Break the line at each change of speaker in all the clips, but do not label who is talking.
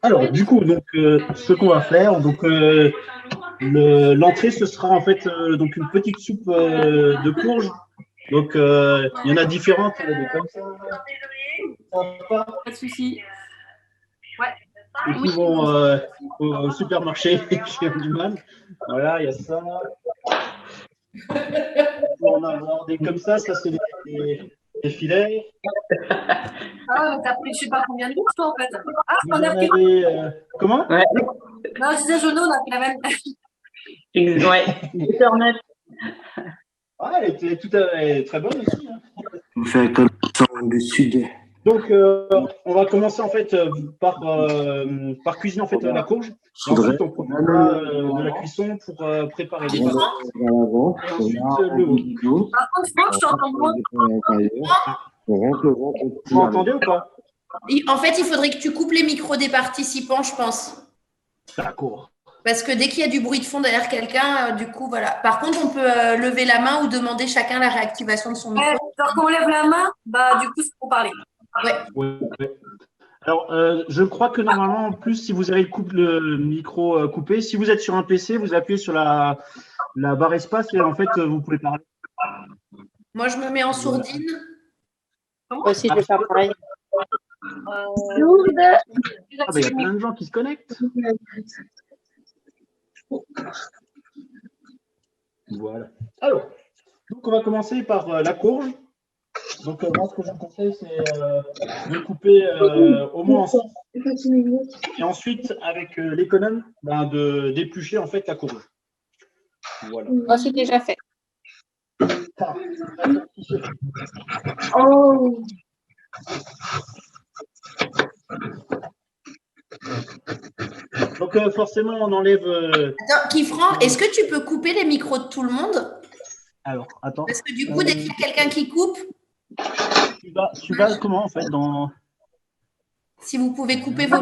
Alors, du coup, donc, ce qu'on va faire, donc, l'entrée, ce sera en fait donc une petite soupe de courge. Donc, il y en a différentes, des comme ça, sympas,
Pas de souci. Ouais.
et
Oui.
qui vont au supermarché qui ont du mal. Voilà, il y a ça. On peut en avoir des comme ça c'est des filets.
Ah, t'as pris je sais pas combien de bouffe, toi, en fait. Ah,
Vous
on a
en
pris.
avez comment?
Ouais,
Non, je disais Jono, on a pris la même.
ouais. 2h09.
Ah, elle était elle est très bonne aussi, hein.
On fait un accent du sud.
Donc, on va commencer en fait par cuisiner en fait la courge. Et
Faudrait
ensuite, on profitera de la cuisson pour préparer les patates
à l'avant,
et
on
ensuite
a un
le veau.
dos,
Par contre, Franck, je t'entends moins.
à l'intérieur, on rentre le ventre
Vous m'entendez ou pas?
En fait, il faudrait que tu coupes les micros des participants, je pense.
D'accord.
Parce que dès qu'il y a du bruit de fond derrière quelqu'un, du coup, voilà. Par contre, on peut lever la main ou demander chacun la réactivation de son micro.
Alors qu'on lève la main, bah, du coup, c'est pour parler.
Ouais.
Ouais. Alors, je crois que normalement, en plus, si vous avez le micro coupé, si vous êtes sur un PC, vous appuyez sur la barre espace et en fait, vous pouvez parler.
Moi, je me mets en sourdine.
Comment?
Moi aussi, je vais faire pareil.
Ah, ben, il y a plein de gens qui se connectent. Voilà. Alors, donc on va commencer par la courge. Donc, moi, ce que je vous conseille, c'est de couper au moins en 6. Et ensuite, avec l'économe, d'éplucher en fait la courge. Voilà.
Moi, c'est déjà fait.
Ah.
Oh.
Donc, forcément, on enlève.
Attends, Kifran, est-ce que tu peux couper les micros de tout le monde?
Alors, attends.
Parce que du coup, dès qu'il y a quelqu'un qui coupe.
Tu vas comment en fait dans.
Si vous pouvez couper vos.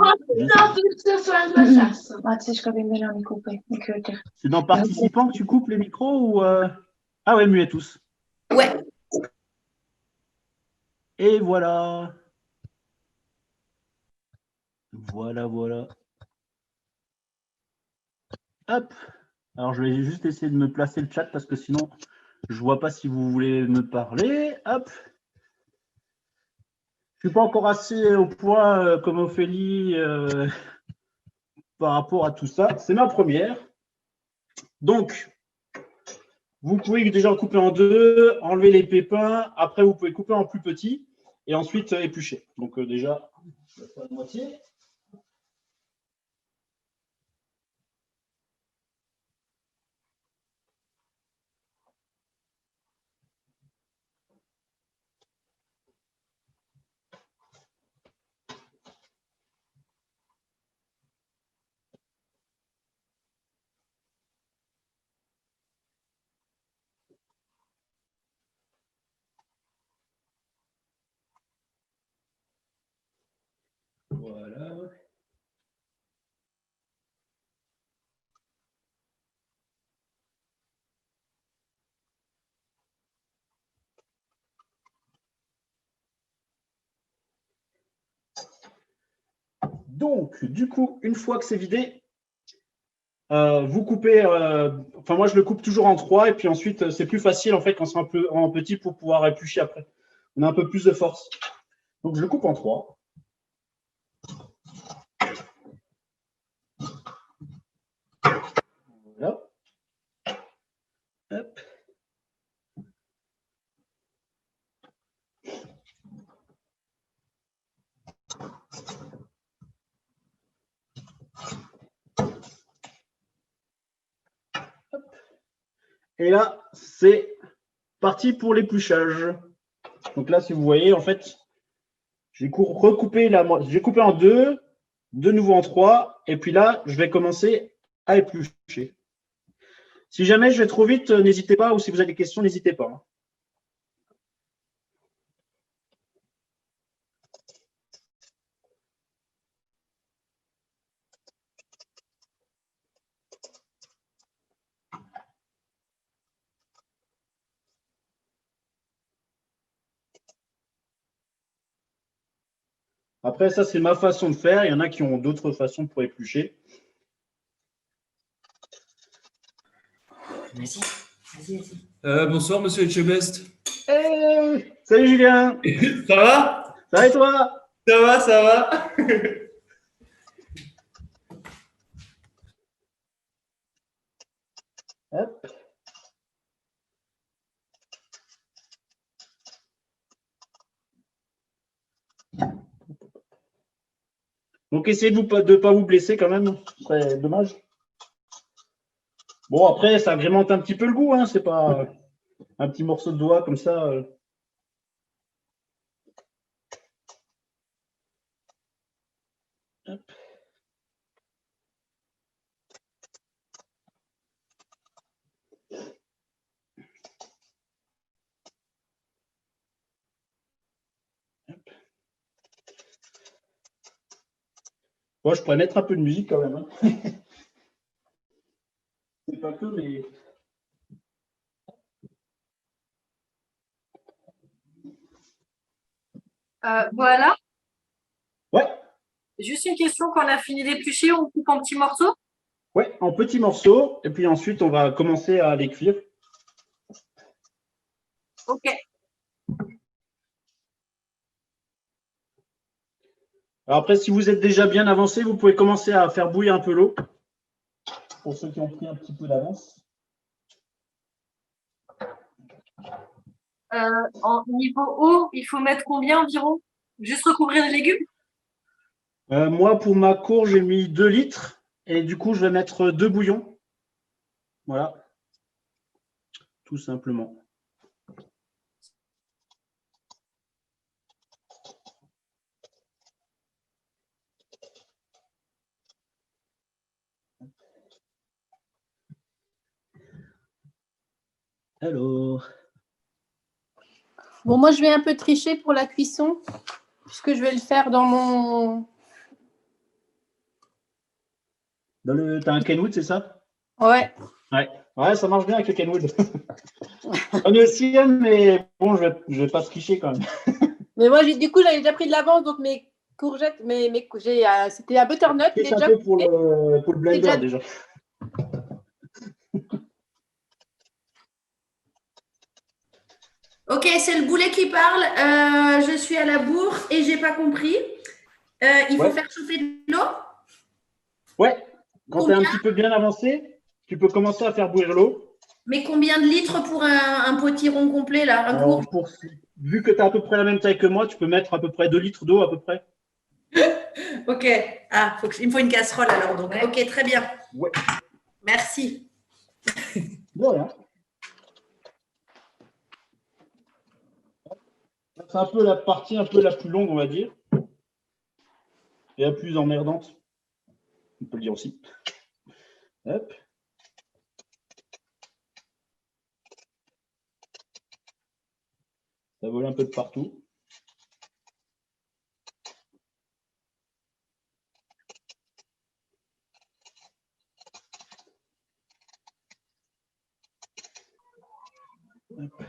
C'est dans participants que tu coupes les micros ou. Ah ouais, muets tous.
Ouais.
Et voilà. Voilà. Hop. Alors, je vais juste essayer de me placer le chat parce que sinon, je ne vois pas si vous voulez me parler. Hop. Je ne suis pas encore assez au point comme Ophélie par rapport à tout ça. C'est ma première. Donc, vous pouvez déjà couper en deux, enlever les pépins. Après, vous pouvez couper en plus petit et ensuite éplucher. Donc, déjà, la moitié. Voilà. Donc, du coup, une fois que c'est vidé, vous coupez, enfin moi je le coupe toujours en 3 et puis ensuite c'est plus facile en fait quand c'est un peu en petit pour pouvoir éplucher après. On a un peu plus de force. Donc je le coupe en 3. Voilà. Hop. Et là, c'est parti pour l'épluchage. Donc là, si vous voyez, en fait, j'ai coupé en 2, de nouveau en 3, et puis là, je vais commencer à éplucher. Si jamais je vais trop vite, n'hésitez pas, ou si vous avez des questions, n'hésitez pas. Après, ça, c'est ma façon de faire. Il y en a qui ont d'autres façons pour éplucher.
Vas-y.
Bonsoir, monsieur Etchebest.
Salut Julien.
Ça va?
Ça va et toi?
Ça va, ça va.
Hop. Donc, essayez de ne pas vous blesser quand même. C'est dommage. Bon, après, ça agrémente un petit peu le goût. Hein. C'est pas un petit morceau de doigt comme ça. Hop. Bon, je pourrais mettre un peu de musique quand même. Hein. C'est pas que, mais.
Voilà.
Ouais,
Juste une question, quand on a fini d'éplucher, on coupe en petits morceaux?
ouais, en petits morceaux. Et puis ensuite, on va commencer à les cuire.
Ok.
Alors après, si vous êtes déjà bien avancé, vous pouvez commencer à faire bouillir un peu l'eau. Pour ceux qui ont pris un petit peu d'avance.
En niveau eau, il faut mettre combien environ? Juste recouvrir les légumes?
Moi, pour ma cour, j'ai mis 2 litres. Et du coup, je vais mettre 2 bouillons. Voilà. Tout simplement. Alors.
Bon, moi, je vais un peu tricher pour la cuisson, puisque je vais le faire dans mon…
T'as un Kenwood, c'est ça?
Ouais.
Ouais, ça marche bien avec le Kenwood. On est aussi, mais bon, je vais pas tricher quand même.
Mais moi, du coup, j'avais déjà pris de l'avance, donc mes courgettes, c'était un butternut.
C'est un peu pour le blender déjà.
Ok, c'est le boulet qui parle. Je suis à la bourre et j'ai pas compris. Il faut faire chauffer de l'eau?
Ouais, quand tu es un petit peu bien avancé, tu peux commencer à faire bouillir l'eau.
Mais combien de litres pour un potiron complet là?
Alors, vu que tu as à peu près la même taille que moi, tu peux mettre à peu près 2 litres d'eau à peu près.
Ok. Ah, il me faut une casserole alors. Donc. Ok, très bien.
Ouais.
Merci.
De rien. C'est un peu la partie un peu la plus longue, on va dire. Et la plus emmerdante. On peut le dire aussi. Hop. Ça vole un peu de partout. Hop.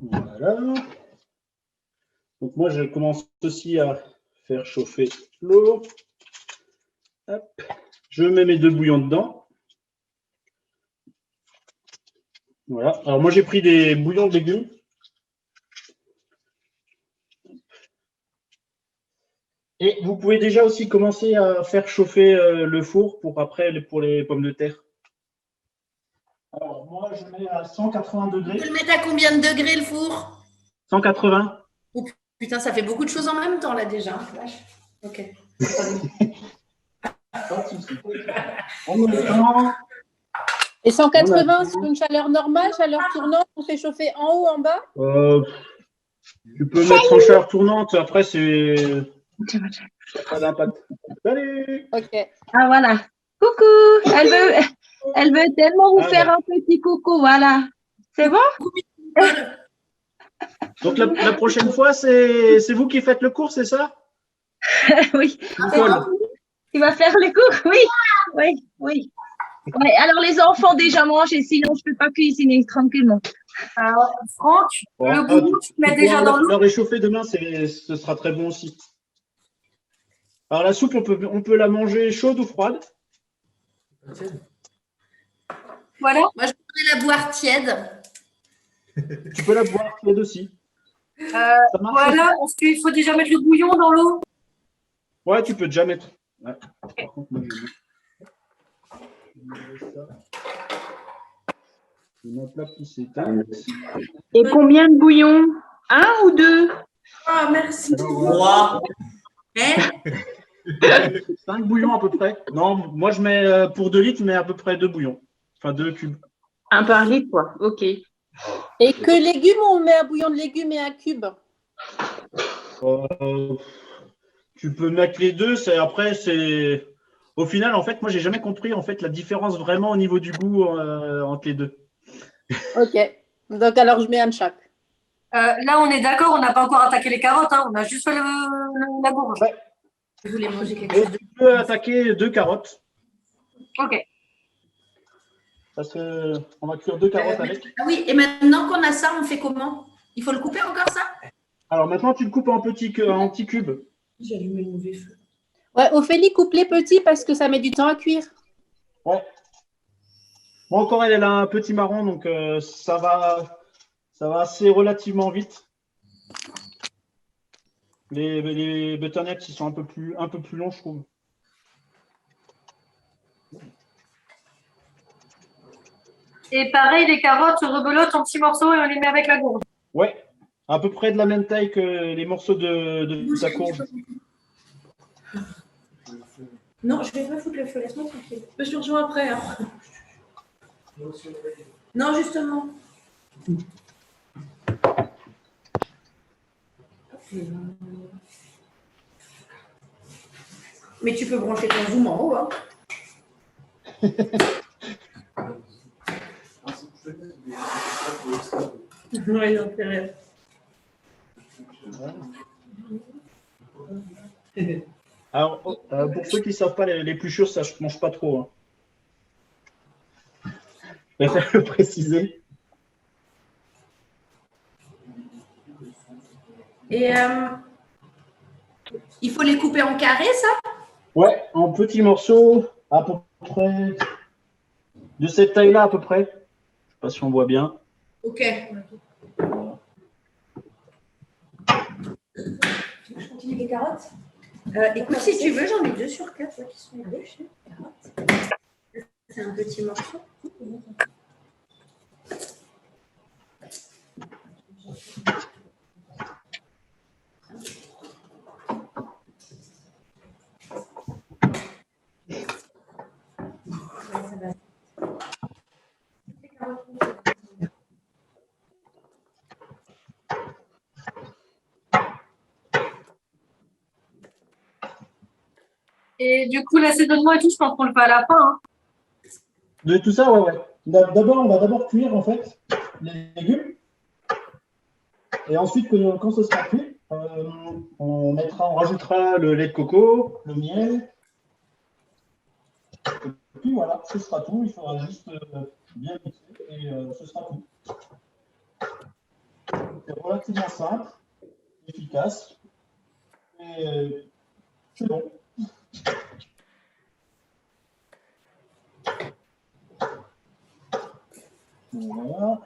Voilà. Donc moi, je commence aussi à faire chauffer l'eau. Hop. Je mets mes 2 bouillons dedans. Voilà. Alors moi, j'ai pris des bouillons de légumes. Et vous pouvez déjà aussi commencer à faire chauffer le four pour après pour les pommes de terre. Alors moi, je mets à 180
Tu
degrés.
peux le mettre à combien de degrés le four?
180.
Oh, putain, ça fait beaucoup de choses en même temps là déjà. Ok.
Pas de souci. En même temps,
Et 180, c'est une chaleur normale, chaleur tournante, on fait chauffer en haut, en bas?
tu peux mettre en chaleur tournante. Après, c'est pas d'impact. Salut.
Ok.
Ah voilà. Coucou. Elle veut tellement vous faire un petit coucou. Voilà. C'est bon?
Donc la prochaine fois, c'est vous qui faites le cours, c'est ça?
Oui.
Nicole.
Tu vas faire le cours? Oui. Oui, oui. Ouais, alors, les enfants déjà mangent et sinon, je ne peux pas cuisiner tranquillement.
Alors, Franck,
Bon,
le bouillon, tu le mets déjà dans l'eau.
Le réchauffer demain, ce sera très bon aussi. Alors, la soupe, on peut la manger chaude ou froide.
Voilà.
Moi, je voudrais la boire tiède.
Tu peux la boire tiède aussi. Ça marche.
Voilà. Est-ce qu'il faut déjà mettre le bouillon dans l'eau?
Ouais, tu peux déjà mettre. Ouais. Par contre, moi, je vais mettre la qui s'éteint.
Et combien de bouillons? Un ou deux?
Ah, merci.
3.
Hein
5 bouillons à peu près. Non, moi, je mets pour 2 litres, je mets à peu près 2 bouillons. Enfin, 2 cubes.
Un par litre, quoi. OK.
Et que légumes, on met un bouillon de légumes et un cube.
Tu peux mettre les deux. Après, c'est. Au final, en fait, moi, j'ai jamais compris en fait la différence vraiment au niveau du goût entre les deux.
Ok. Donc, alors, je mets un de chaque.
Là, on est d'accord, on n'a pas encore attaqué les carottes, hein, on a juste fait la gourge.
Ouais.
Je voulais manger quelque
Et
chose de.
tu peux attaquer 2 carottes.
Ok.
Parce que on va cuire 2 carottes avec.
Ah oui, et maintenant qu'on a ça, on fait comment? Il faut le couper encore, ça?
Alors maintenant, tu le coupes en petits cubes.
J'ai allumé le mauvais feu.
Ouais, Ophélie, coupe les petits parce que ça met du temps à cuire.
Ouais. Bon, encore, elle a un petit marron, donc ça va assez relativement vite. Les butternuts, ils sont un peu plus longs, je trouve.
Et pareil, les carottes se rebelotent en petits morceaux et on les met avec la gourge.
Ouais, à peu près de la même taille que les morceaux de ta courge.
Non, je vais pas foutre le feu, laisse-moi tranquille. Je te rejoins après. Hein. Non, justement. Mais tu peux brancher ton zoom en haut. Hein. Oui, intérêt.
Alors, pour ceux qui ne savent pas, les pluchures, ça ne mange pas trop. Hein. Je préfère le préciser.
Et il faut les couper en carré, ça?
Ouais, en petits morceaux, à peu près de cette taille-là, à peu près. Je ne sais pas si on voit bien.
Ok. Je continue les carottes? Écoute, si tu veux, j'en ai 2 sur 4 là, qui sont épluchées. C'est un petit morceau.
Et du coup, l'assaisonnement et tout, je pense qu'on le fait à la fin. Hein.
De tout ça, ouais. D'abord, on va d'abord cuire en fait les légumes. Et ensuite, quand ce sera cuit, on rajoutera le lait de coco, le miel. Et puis voilà, ce sera tout. Il faudra juste bien mixer et ce sera tout. C'est relativement simple, efficace. Et c'est bon. Voilà.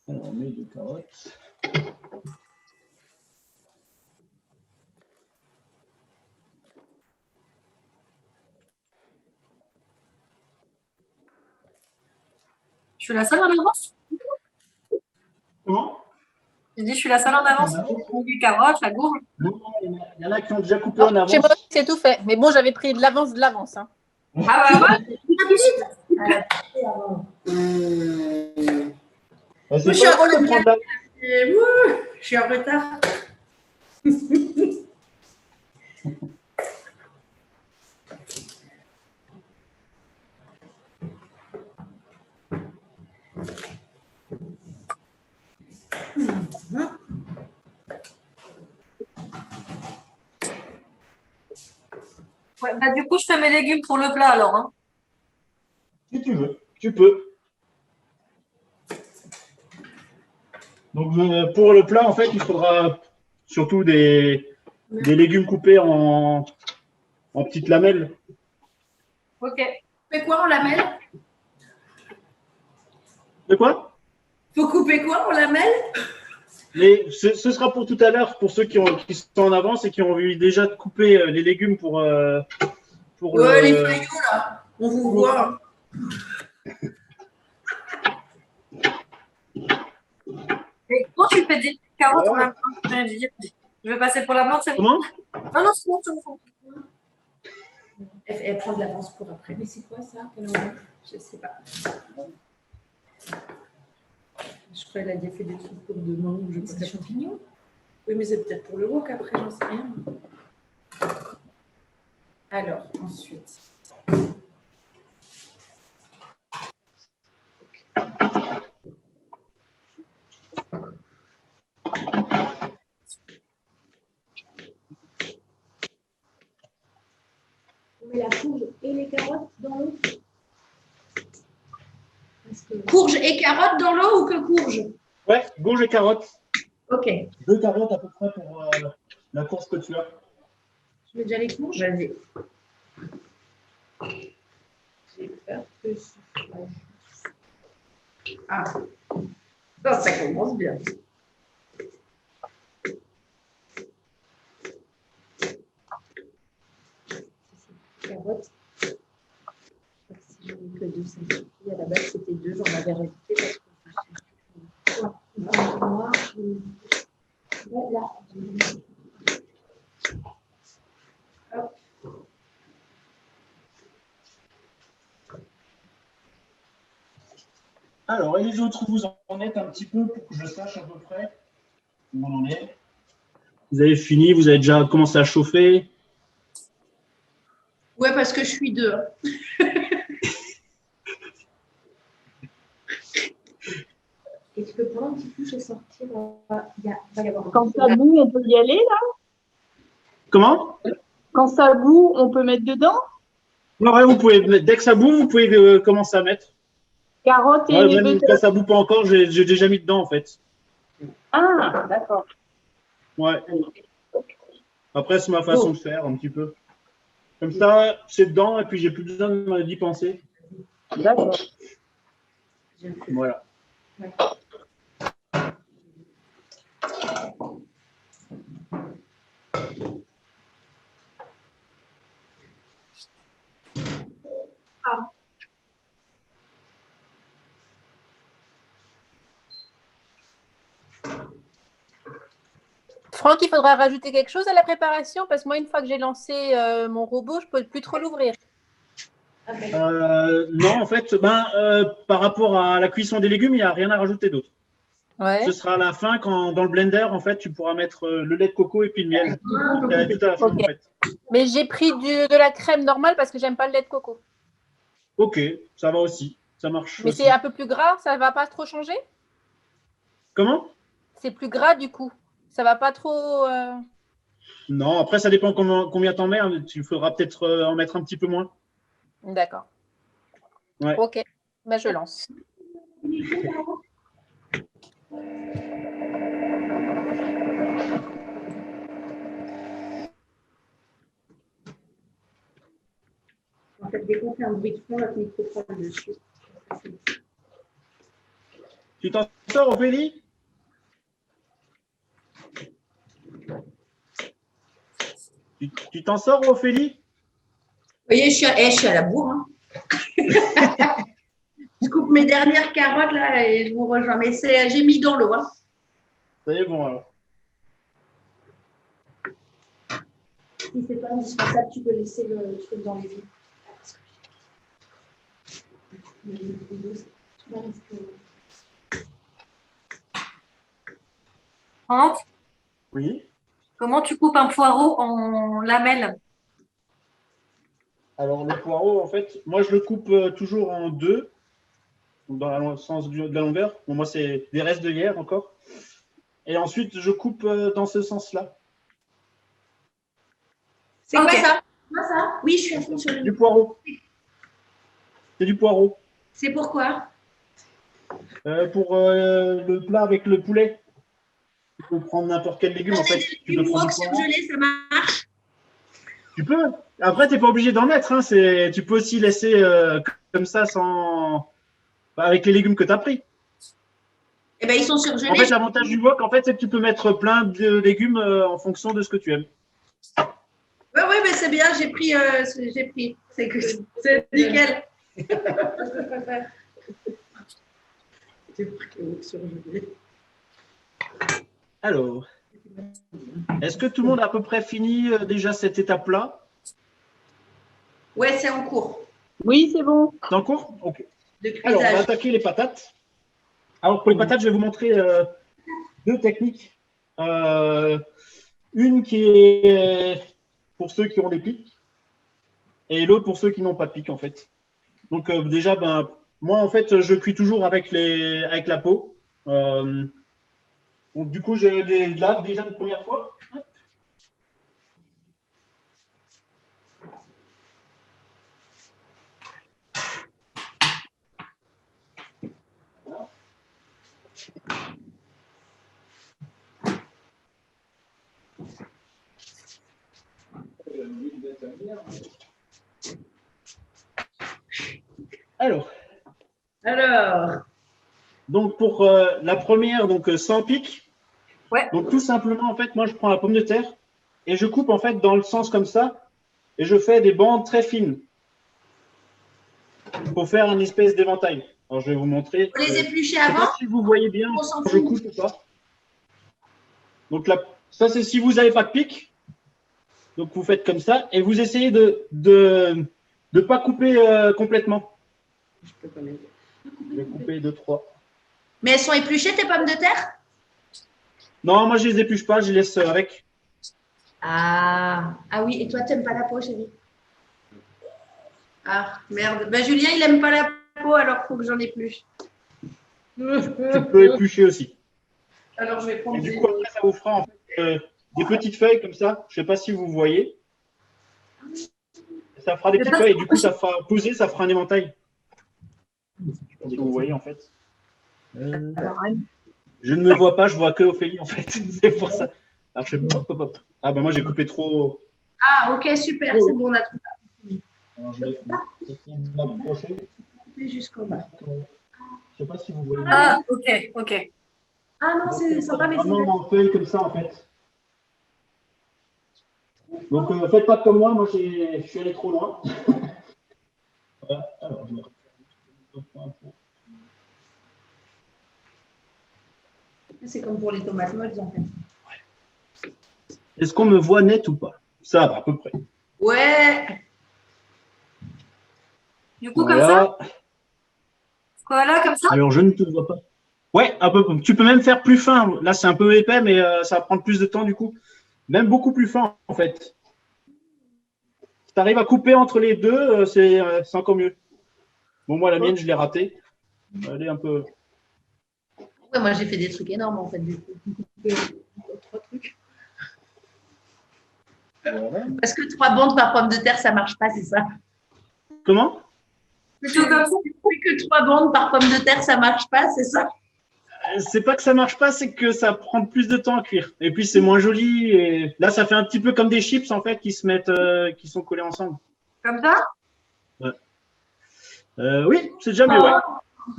Alors, on met des carottes.
Je suis la seule en avance?
Comment?
J'ai dit, je suis la seule en avance. Les carottes, la gourge.
Non, il y en a qui ont déjà coupé en avance.
Chez moi, c'est tout fait. Mais bon, j'avais pris de l'avance. Hein.
Ah bah ouais.
C'est
Je suis
pas
en
drôle de
retard.
prendre
Je suis en retard.
Ouais, bah, du coup, je fais mes légumes pour le plat alors. Hein.
Si tu veux, tu peux. Donc, pour le plat, en fait, il faudra surtout des légumes coupés en petites lamelles.
Ok.
Couper quoi en lamelles?
De quoi?
Faut couper quoi en lamelles?
Mais ce sera pour tout à l'heure, pour ceux qui sont en avance et qui ont envie déjà de couper les légumes pour
Ouais, les feuillots là, on vous voit.
Et comment tu fais des carottes en même temps? Je vais passer pour la menthe, c'est bon?
Comment?
Non, non, c'est bon, c'est bon.
Elle prend de l'avance pour après. Mais c'est quoi ça? Je sais pas. Je crois qu'elle a déjà fait des trucs pour demain. C'est des champignons? Oui, mais c'est peut-être pour le wok après, j'en sais rien. Alors, ensuite.
On met la courge et les carottes dans l'eau.
Courge et carottes dans l'eau ou que courge?
Ouais, courge et carottes.
Ok.
2 carottes à peu près pour la courge que tu as.
Je mets déjà les courges? Vas-y. J'ai peur que ce soit... Ah, ça commence bien. Carottes. Si j'en ai que 2, ça suffit. À la base, c'était 2, j'en avais rajouté parce que moi, là. Hop.
Alors, et les autres, vous en êtes un petit peu pour que je sache à peu près où on en est. Vous avez fini, vous avez déjà commencé à chauffer.
Ouais, parce que je suis 2.
Et tu peux prendre un petit couche et sortir. Il va y avoir.
Quand ça bout, on peut y aller, là?
Comment?
Quand ça bout, on peut mettre dedans?
Non, ouais, vous pouvez, dès que ça bout, vous pouvez commencer à mettre.
Carottes et
Ouais, même
beurre.
quand ça bout pas encore, j'ai déjà mis dedans en fait.
Ah, d'accord.
Ouais. Après, c'est ma façon de faire un petit peu. Comme ça, c'est dedans et puis j'ai plus besoin d'y penser.
D'accord.
Voilà.
Ouais.
Franck, il faudra rajouter quelque chose à la préparation parce que moi, une fois que j'ai lancé mon robot, je ne peux plus trop l'ouvrir.
Non, en fait, par rapport à la cuisson des légumes, il n'y a rien à rajouter d'autre.
Ouais.
Ce sera à la fin, quand dans le blender, en fait, tu pourras mettre le lait de coco et puis le miel. Tout à la fin,
Ok.
en fait.
Mais j'ai pris de la crème normale parce que j'aime pas le lait de coco.
Ok, ça va aussi. Ça marche.
Mais
aussi.
c'est un peu plus gras, ça va pas trop changer?
Comment?
C'est plus gras du coup. Ça va pas trop.
Non, après, ça dépend combien t'en mets. Hein. Il faudra peut-être en mettre un petit peu moins.
D'accord.
Ouais.
Ok, ben, je lance.
En fait, dès qu'on fait un bruit de fond, notre micro prend le dessus.
Tu t'en sors, Ophélie? Tu t'en sors, Ophélie?
Vous voyez, je suis à la bourre. Hein. Je coupe mes dernières carottes là et je vous rejoins. Mais j'ai mis dans l'eau. Hein.
Ça y est, bon alors.
Si c'est pas indispensable, tu peux laisser le truc dans les vies.
Franck,
Oui.
comment tu coupes un poireau en lamelles?
Alors, le poireau, en fait, moi, je le coupe toujours en 2, dans le sens de la longueur. Bon, moi, c'est des restes de hier encore. Et ensuite, je coupe dans ce sens-là.
C'est quoi ça? Moi, ça? Oui, je suis à fond sur
Du
le.
poireau. C'est du poireau.
C'est pourquoi?
Pour le plat avec le poulet. Tu peux prendre n'importe quel légume en fait. Tu peux
Du
prendre
wok
du poireau.
surgelé, ça marche.
Tu peux. Après, tu n'es pas obligé d'en mettre. Hein. Tu peux aussi laisser comme ça sans. Avec les légumes que tu as pris.
Eh ben, ils sont surgelés.
En fait, l'avantage du wok, en fait, c'est que tu peux mettre plein de légumes en fonction de ce que tu aimes.
Oui, oui, mais c'est bien, j'ai pris. C'est nickel. J'ai pris wok surgelé.
Alors, est-ce que tout le monde a à peu près fini déjà cette étape-là?
Ouais, c'est en cours
Oui, c'est bon.
C'est en cours? Ok.
de
Alors, on va
cuisage.
attaquer les patates. Alors, pour les patates, je vais vous montrer deux techniques. Une qui est pour ceux qui ont des pics et l'autre pour ceux qui n'ont pas de pics, en fait. Donc, déjà, moi, en fait, je cuis toujours avec la peau. Donc, du coup, j'ai les lave déjà une première fois. Alors, donc pour la première, donc sans pic.
Ouais.
Donc tout simplement, en fait, moi je prends la pomme de terre et je coupe en fait dans le sens comme ça et je fais des bandes très fines pour faire une espèce d'éventail. Alors je vais vous montrer.
Faut les éplucher
Je ne sais
avant.
pas si vous voyez bien
On s'en
quand je
fout.
coupe ou pas. Donc là, ça c'est si vous n'avez pas de pic. Donc vous faites comme ça et vous essayez de pas couper complètement.
Je peux pas mettre.
Je vais couper 2-3.
Mais elles sont épluchées, tes pommes de terre?
Non, moi je les épluche pas, je les laisse avec.
Ah oui, et toi, t'aimes pas la peau, chérie? Ah, merde. Ben, Julien, il aime pas la peau, alors faut que j'en épluche.
Tu peux éplucher aussi.
Alors, je vais prendre
Et du coup, après, ça vous fera en fait des petites feuilles comme ça. Je ne sais pas si vous voyez. Ça fera des petites feuilles et du coup, ça fera poser, ça fera un éventail. Je sais pas si vous voyez en fait. Je ne me vois pas, je vois que Ophélie en fait. C'est pour ça. Alors, je sais pas, hop, hop. Ah ben moi j'ai coupé trop.
Ah, ok, super, c'est bon, on a trouvé.
Alors, je vais essayer de m'approcher.
Jusqu'au bas.
Je ne sais pas si vous voyez.
Ah, ok, ok.
Ah non, c'est sympa, mais
Vraiment en feuille comme ça en fait. Donc faites pas comme moi je suis allé trop loin. Voilà. Alors, je vais
c'est comme pour les tomates molles, en fait.
Est-ce qu'on me voit net ou pas? Ça va, à peu près.
Ouais.
Du coup, comme ça? Voilà, comme ça?
Alors, je ne te vois pas. Ouais, un peu. Tu peux même faire plus fin. Là, c'est un peu épais, mais ça va prendre plus de temps du coup. Même beaucoup plus fin, en fait. Si tu arrives à couper entre les deux, c'est encore mieux. Bon, moi, la mienne, je l'ai ratée. Elle est un peu…
Ouais, moi, j'ai fait des trucs énormes, en fait, du coup. 3 trucs.
Voilà.
Parce que 3 bandes par pomme de terre, ça marche pas, c'est ça?
Comment?
Plutôt comme ça. Que 3 bandes par pomme de terre, ça marche pas, c'est ça?
C'est pas que ça marche pas, c'est que ça prend plus de temps à cuire. Et puis, c'est moins joli. Et là, ça fait un petit peu comme des chips, en fait, qui se mettent, qui sont collés ensemble.
Comme ça?
Ouais. Oui, c'est déjà mieux, ouais.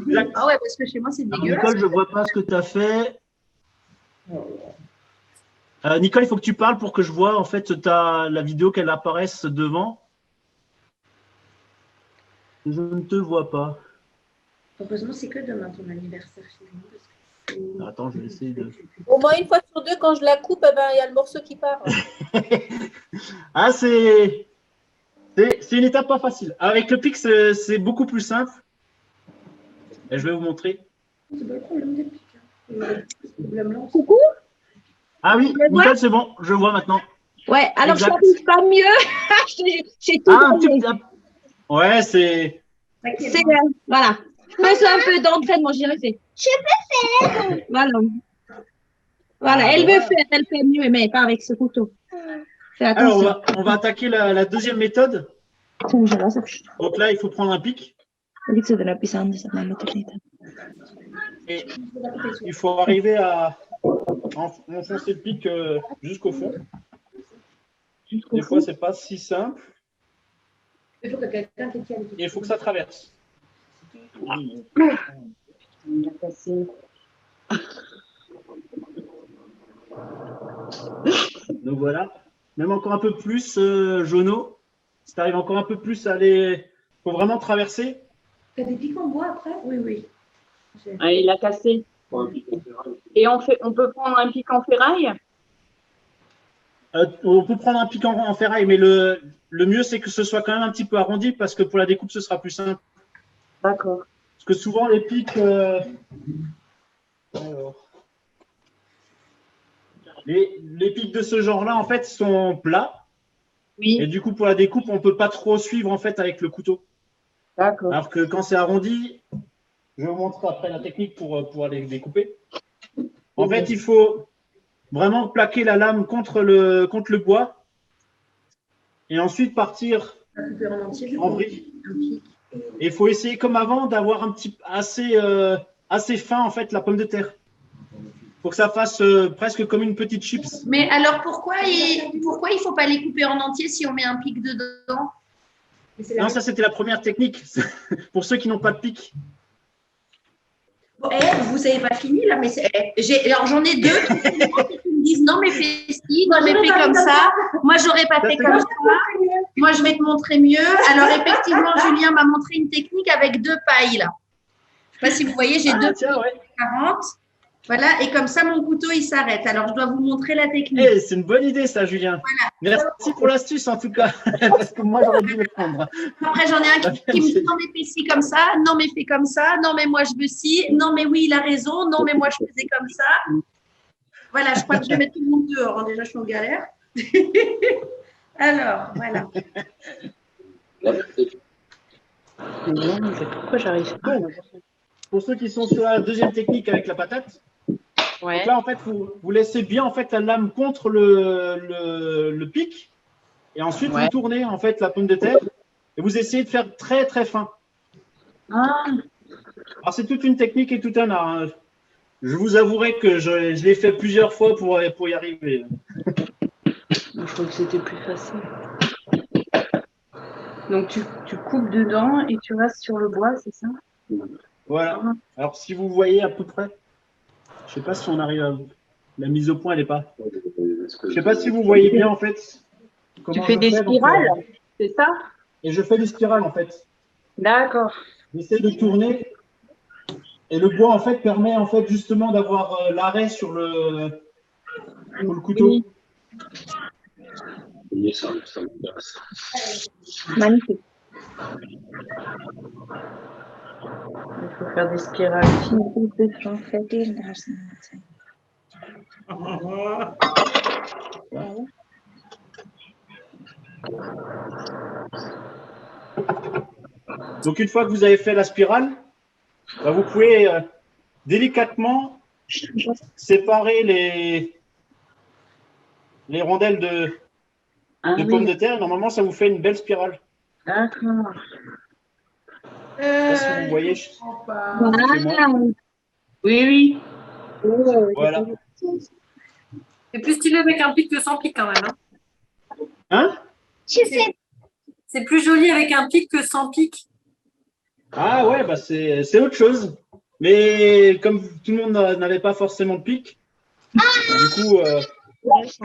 Exact.
Ah ouais, parce que chez moi, c'est
Alors,
dégueulasse.
Nicole, je ne vois pas ce que tu as fait. Nicole, il faut que tu parles pour que je vois en fait la vidéo qu'elle apparaisse devant. Je ne te vois pas.
Heureusement, c'est que demain ton anniversaire chez nous. Parce que...
Attends, je vais essayer de…
Au moins une fois sur deux, quand je la coupe, eh ben, il y a le morceau qui part.
Ah, c'est une étape pas facile. Avec le pic, c'est beaucoup plus simple. Et je vais vous montrer.
C'est pas le problème des pics.
Coucou.
Ah oui, Nicole, c'est bon, je vois maintenant.
Ouais, alors
Exact.
je n'arrive pas mieux. J'ai tout
Ah, un
donné.
petit… Ouais, c'est…
C'est voilà. Je fais un peu d'entraînement, j'y fait. Je peux faire. Voilà. Voilà,
Ah,
elle
voilà.
veut faire, elle fait mieux, mais pas avec ce couteau. Fais
Alors,
attention.
on va attaquer la deuxième méthode. Donc là, il faut prendre un pic. Et il faut arriver à enfoncer le pic jusqu'au fond. Des fois, c'est pas si simple.
Il faut que quelqu'un qui tienne.
Et il faut que ça traverse. Donc voilà. Même encore un peu plus, Jono. Si tu arrives encore un peu plus à aller. Il faut vraiment traverser.
Tu as des pics en bois après? Oui, oui.
Ah, il a cassé. Et on peut prendre un pic en ferraille?
On peut prendre un pic en ferraille, mais le mieux, c'est que ce soit quand même un petit peu arrondi parce que pour la découpe, ce sera plus simple.
D'accord.
Parce que souvent, les pics. Les pics de ce genre-là, en fait, sont plats.
Oui.
Et du coup, pour la découpe, on ne peut pas trop suivre en fait avec le couteau.
D'accord.
Alors que quand c'est arrondi, je vais vous montrer après la technique pour aller découper. En fait, il faut vraiment plaquer la lame contre le bois et ensuite partir en vrille. Et il faut essayer comme avant d'avoir un petit assez fin en fait la pomme de terre. Pour que ça fasse presque comme une petite chips.
Mais alors pourquoi il faut pas les couper en entier si on met un pic dedans?
Non, ça c'était la première technique. Pour ceux qui n'ont pas de pic.
Bon, vous n'avez pas fini là, mais alors j'en ai deux qui me disent non mais fais ci, non mais fais comme ça. Moi j'aurais pas fait comme ça. Moi je vais te montrer mieux. Alors effectivement Julien m'a montré une technique avec deux pailles là. Je ne sais pas si vous voyez, j'ai deux pailles 40. Voilà, et comme ça, mon couteau, il s'arrête. Alors, je dois vous montrer la technique.
Hey, c'est une bonne idée, ça, Julien. Voilà. Merci pour l'astuce, en tout cas, parce que moi, j'aurais dû le prendre.
Après, j'en ai un qui me dit non, mais fais ci comme ça, non, mais fais comme ça, non, mais moi, je veux ci, non, mais oui, il a raison, non, mais moi, je faisais comme ça. Voilà, je crois que je vais mettre tout le monde dehors. Hein. Déjà, je suis en galère. Alors, voilà.
Pourquoi j'arrive pas?
Pour ceux qui sont sur la deuxième technique avec la patate,
Ouais.
donc là, en fait, vous laissez bien en fait, la lame contre le pic et ensuite vous tournez en fait, la pomme de terre et vous essayez de faire très très fin.
Ah.
Alors, c'est toute une technique et tout un art. Hein. Je vous avouerai que je l'ai fait plusieurs fois pour y arriver.
Je crois que c'était plus facile. Donc, tu coupes dedans et tu restes sur le bois, c'est ça?
Voilà. Alors, si vous voyez à peu près, je ne sais pas si on arrive à. La mise au point, elle n'est pas. Je ne sais pas si vous voyez bien, en fait.
Tu fais des spirales, c'est ça?
Et je fais des spirales, en fait.
D'accord.
J'essaie de tourner. Et le bois, en fait, permet, en fait, justement, d'avoir l'arrêt sur le couteau.
Oui, ça
Magnifique. Il faut faire des spirales.
Donc, une fois que vous avez fait la spirale, bah, vous pouvez délicatement séparer les rondelles de pommes de terre. Normalement, ça vous fait une belle spirale.
D'accord.
Je ne sais pas si vous voyez.
Voilà.
Oui, oui.
Voilà.
C'est plus stylé avec un pic que sans pic quand même.
Hein?
C'est plus joli avec un pic que sans pic.
Ah ouais, bah c'est autre chose. Mais comme tout le monde n'avait pas forcément de pic, du coup,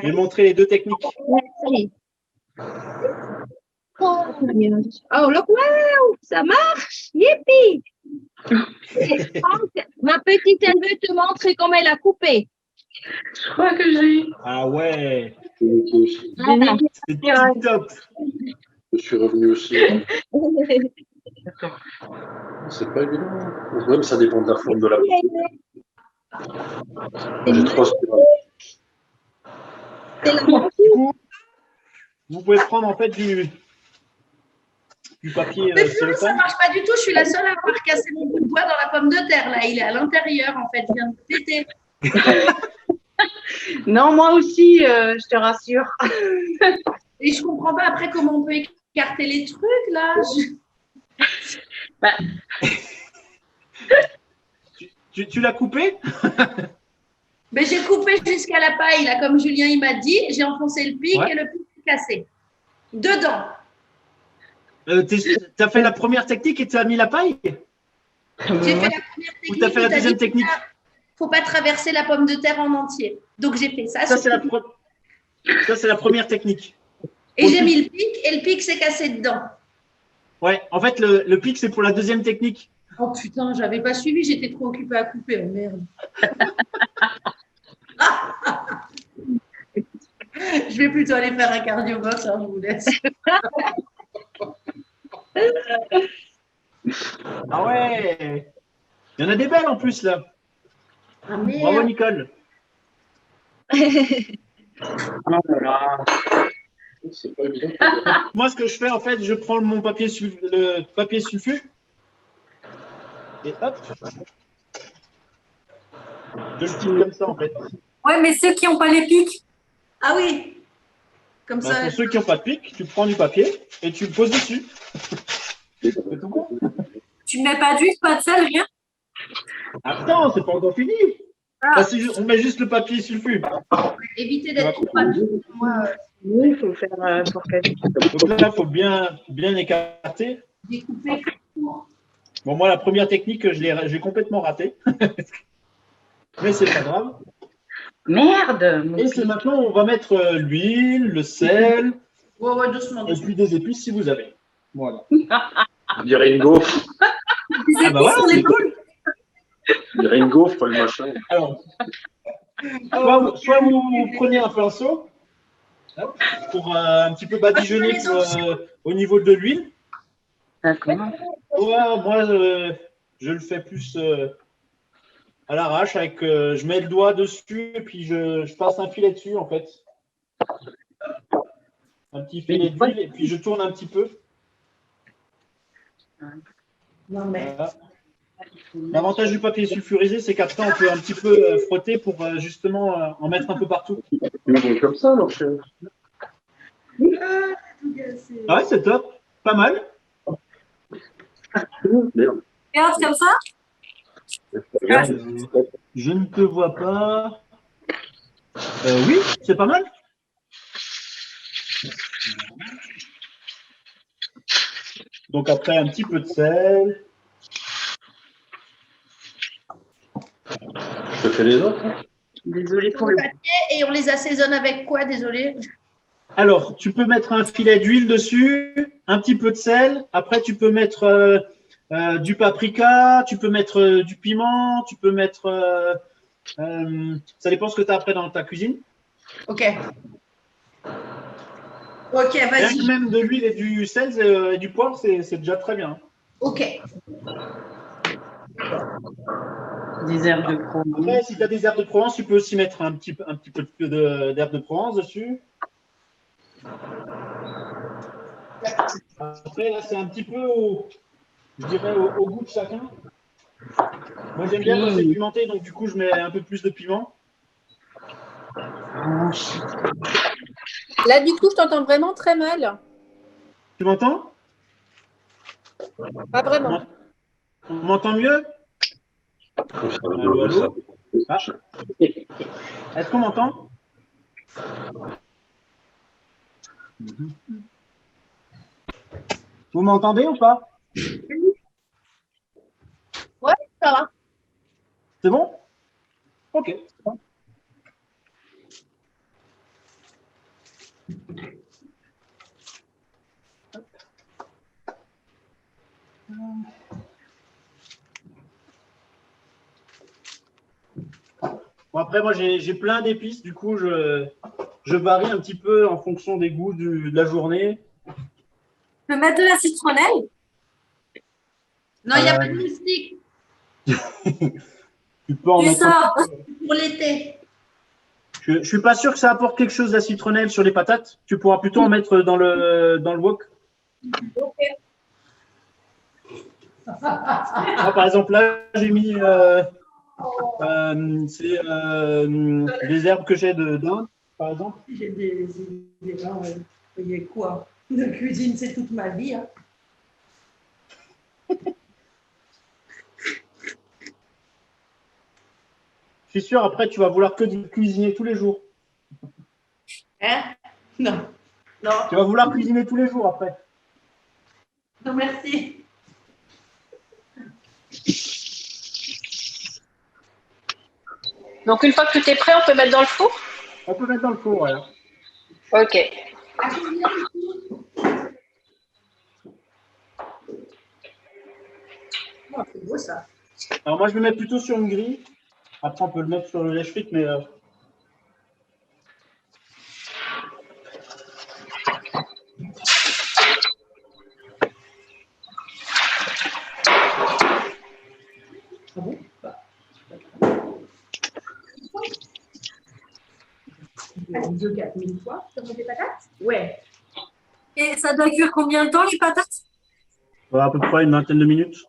j'ai montré les deux techniques.
Oh, look, wow, ça marche, yippee. Ma petite, elle veut te montrer comment elle a coupé.
Je crois que j'ai.
Ah ouais,
Voilà.
c'est tip top.
Je suis revenu aussi. C'est pas évident. Même ça dépend de la forme de la J'ai 3 spirales.
Du coup, vous pouvez prendre en fait du papier
Mais non, ça
cellophane.
marche pas du tout. Je suis la seule à avoir cassé mon bout de bois dans la pomme de terre. Là, il est à l'intérieur en fait. Il vient de péter.
Non, moi aussi, je te rassure.
Et je comprends pas après comment on peut écarter les trucs là.
Tu l'as coupé?
Mais j'ai coupé jusqu'à la paille là, comme Julien il m'a dit. J'ai enfoncé le pic
Ouais.
et le pic est cassé. Dedans.
Tu as fait la première technique et tu as mis la paille?
J'ai fait la première technique.
Ou tu as fait la
où t'as
deuxième
dit,
technique?
faut pas traverser la pomme de terre en entier. Donc j'ai fait ça.
Ça, c'est la première technique.
Et j'ai mis le pic et le pic s'est cassé dedans.
Ouais, en fait, le pic, c'est pour la deuxième technique.
Oh putain, j'avais pas suivi, j'étais trop occupée à couper. Oh merde. Je vais plutôt aller faire un cardio box, hein, je vous laisse.
Ah ouais! Il y en a des belles en plus, là.
Ah
Bravo,
merde.
Nicole.
C'est pas évident.
Moi, ce que je fais, en fait, je prends le papier sulfu et hop, je le tire comme ça, en fait.
Ouais, mais ceux qui n'ont pas les pics,
Ah oui. Comme
Bah,
ça.
pour ceux qui n'ont pas de pic, tu prends du papier et tu le poses dessus. C'est tout con.
tu ne mets pas d'huile, pas de sel, rien.
Attends, c'est pas encore fini.
Ah.
Bah, on met juste le papier sulfu.
Éviter d'être trop rapide. Moi,
Oui, il faut faire pour cacher.
Donc là, il faut bien écarter.
découper.
Bon, moi, la première technique, j'ai complètement raté. Mais c'est pas grave.
Merde.
Et c'est maintenant, on va mettre l'huile, le sel,
Ouais, doucement.
et puis des épices si vous avez. Voilà.
On dirait une gaufre.
Les
Ah bah voilà,
épices, on
c'est
les
cool.
On dirait une gaufre, pas le machin.
Alors, soit vous prenez un pinceau hop, pour un petit peu badigeonner au niveau de l'huile.
D'accord.
Soit moi, je le fais plus à l'arrache avec, je mets le doigt dessus et puis je passe un filet dessus en fait. Un petit filet d'huile et puis je tourne un petit peu.
Non, mais.
Voilà. L'avantage du papier sulfurisé, c'est qu'après, on peut un petit peu frotter pour justement en mettre un peu partout.
Comme ça, alors.
Ah ouais, c'est top. Pas mal.
Merde.
Regarde comme ça.
Je ne te vois pas. Oui, c'est pas mal. Donc après, un petit peu de sel.
Je fais les autres. Hein.
Désolée pour
Pour
le.
le papier, et on les assaisonne avec quoi, désolé?
Alors, tu peux mettre un filet d'huile dessus, un petit peu de sel. Après, tu peux mettre du paprika, tu peux mettre du piment, tu peux mettre… ça dépend ce que tu as après dans ta cuisine.
Ok. Ok,
Rien
vas-y.
que même de l'huile et du sel et du poivre, c'est déjà très bien.
Ok.
Des herbes de Provence.
Après, si tu as des herbes de Provence, tu peux aussi mettre un petit peu d'herbes de Provence dessus. Après, là, c'est un petit peu, je dirais, au goût de chacun. Moi, j'aime bien quand c'est pimenté, donc du coup, je mets un peu plus de piment.
Là, du coup, je t'entends vraiment très mal.
Tu m'entends?
Pas vraiment.
On m'entend mieux? Allô, allô? Ah. Est-ce qu'on m'entend? Vous m'entendez ou pas?
Ouais, ça va.
C'est bon? Ok. Bon, après, moi, j'ai plein d'épices. Du coup, je varie un petit peu en fonction des goûts de la journée.
Tu peux mettre de la citronnelle.
Non, il n'y a pas de moustique
Tu peux en
Tu
mettre
sors.
pour l'été.
Je ne suis pas sûr que ça apporte quelque chose la citronnelle sur les patates. Tu pourras plutôt en mettre dans le wok.
Ok.
Moi, par exemple, là, j'ai mis des herbes que j'ai d'Inde. par exemple?
J'ai des idées là. Vous voyez quoi? La cuisine, c'est toute ma vie. Hein.
Je suis sûr, après, tu vas vouloir que cuisiner tous les jours.
Hein? Non. Non.
Tu vas vouloir cuisiner tous les jours après.
Non, merci.
Donc, une fois que tout est prêt, on peut mettre dans le four?
On peut mettre dans le four, voilà.
Ok.
Oh, c'est beau ça.
Alors, moi, je le mets plutôt sur une grille. Après, on peut le mettre sur le lèche-frites, mais...
Ah bon? Deux, 4000 fois sur des patates? Ouais.
Et ça doit cuire combien de temps, les patates?
à peu près une vingtaine de minutes.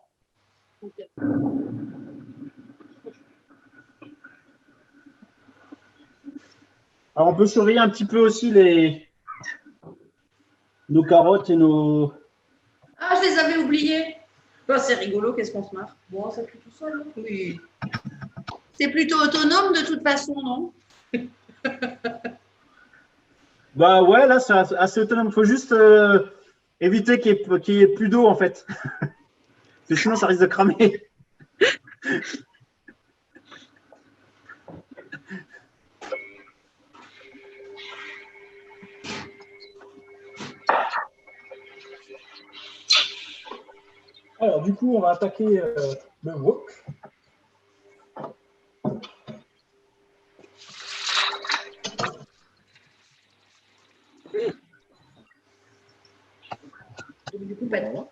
Alors, on peut surveiller un petit peu aussi nos carottes et nos...
Ah, je les avais oubliées. Oh, c'est rigolo, qu'est-ce qu'on se marre. Bon, ça cuit tout seul. Hein. Oui. C'est plutôt autonome de toute façon, non?
Bah ouais, là, c'est assez autonome. Il faut juste éviter qu'il y ait plus d'eau, en fait. Parce que sinon, ça risque de cramer. Alors, du coup, on va attaquer le wok.
Du coup, pas de temps.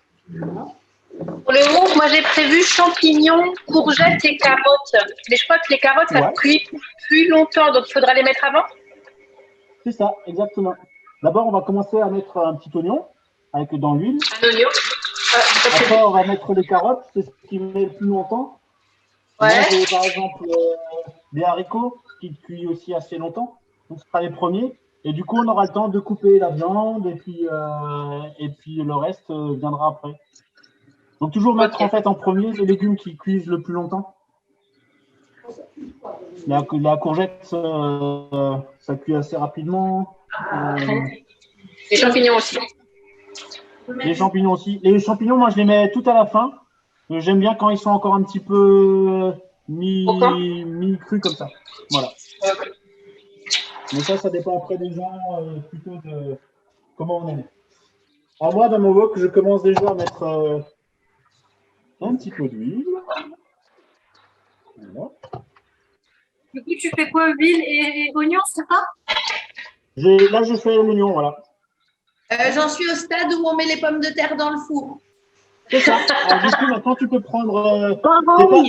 Pour le wok, moi j'ai prévu champignons, courgettes et carottes. Mais je crois que les carottes, ça cuit plus longtemps, donc il faudra les mettre avant.
C'est ça, exactement. D'abord, on va commencer à mettre un petit oignon dans l'huile.
Un oignon.
Après, on va mettre les carottes, c'est ce qui met le plus longtemps.
Ouais.
Moi, j'ai par exemple des haricots qui cuisent aussi assez longtemps. Donc, ce sera les premiers. Et du coup, on aura le temps de couper la viande et puis le reste viendra après. Donc, toujours mettre en fait en premier les légumes qui cuisent le plus longtemps. La courgette, ça cuit assez rapidement.
Les champignons aussi.
Les champignons aussi. Les champignons, moi, je les mets tout à la fin. J'aime bien quand ils sont encore un petit peu mi-crus comme ça. Voilà. Mais ça dépend après des gens, plutôt de comment on aime. Alors moi, dans mon wok, je commence déjà à mettre un petit peu d'huile. Voilà.
Du coup, tu fais quoi? Huile et oignons, c'est ça?
Là, je fais l'oignon, voilà.
J'en suis au stade où on met les pommes de terre dans le four.
C'est ça. Alors, du coup, maintenant, tu peux prendre...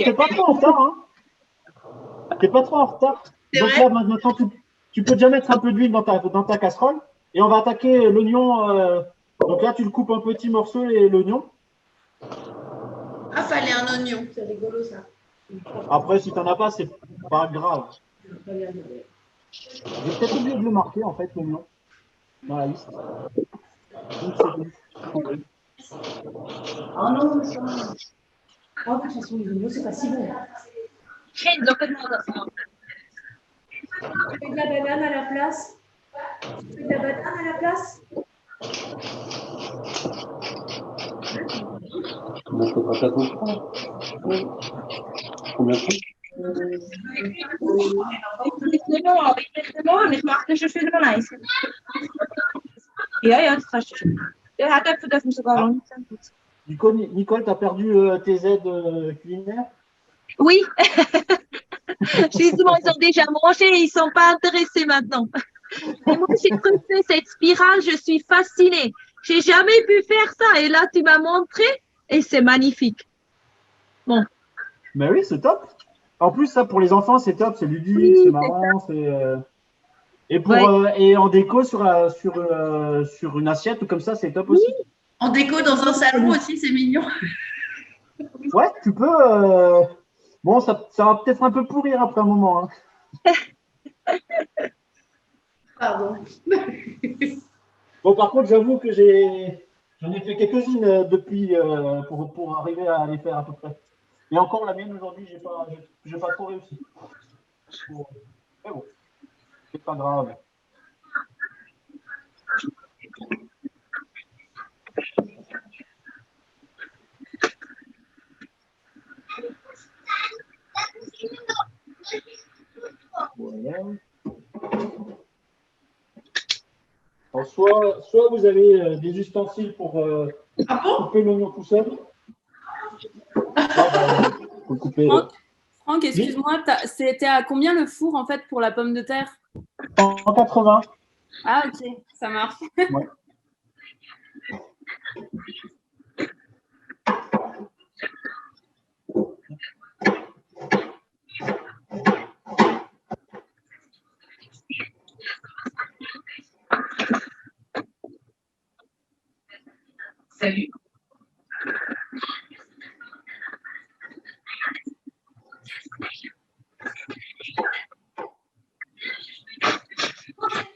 T'es pas trop en retard, hein. T'es pas trop en retard. Donc là, maintenant, tu peux déjà mettre un peu d'huile dans ta casserole. Et on va attaquer l'oignon. Donc là, tu le coupes en petits morceaux, l'oignon.
Ah, fallait un oignon. C'est rigolo, ça.
Après, si tu n'en as pas, c'est pas grave. J'ai peut-être oublié de le marquer, en fait, l'oignon, dans la liste. Donc,
oh non, ça. Oh, de toute façon, les oignons, c'est pas si bon. Tu fais de la banane à la place? Tu fais de la banane à la place?
Comment je ferai pas combien de temps?
Ich mache das schon viel nice. Ja, das kannst du schon. Der hat dafür dürfen sogar noch nicht sein.
Nicole, tu as perdu tes aides culinaires?
Oui. Justement, ils ont déjà mangé et ils ne sont pas intéressés maintenant. Et moi, j'ai refait cette spirale, je suis fascinée. Je n'ai jamais pu faire ça et là, tu m'as montré et c'est magnifique. Bon.
Mais oui, c'est top. En plus, ça, pour les enfants, c'est top, c'est ludique, c'est marrant. Et en déco sur une assiette ou comme ça, c'est top aussi.
En déco dans un salon aussi, c'est mignon.
Ouais, tu peux. Bon, ça va peut-être un peu pourrir après un moment. Hein.
Pardon.
Bon, par contre, j'avoue que j'en ai fait quelques-unes depuis pour arriver à les faire à peu près. Et encore la mienne aujourd'hui, j'ai pas trop réussi. Mais bon, c'est pas grave. Voilà. Alors, soit vous avez des ustensiles pour couper l'oignon tout seul. Faut le couper.
Franck, excuse-moi, c'était à combien le four en fait pour la pomme de terre?
180.
Ah ok, ça marche.
Ouais.
Salut.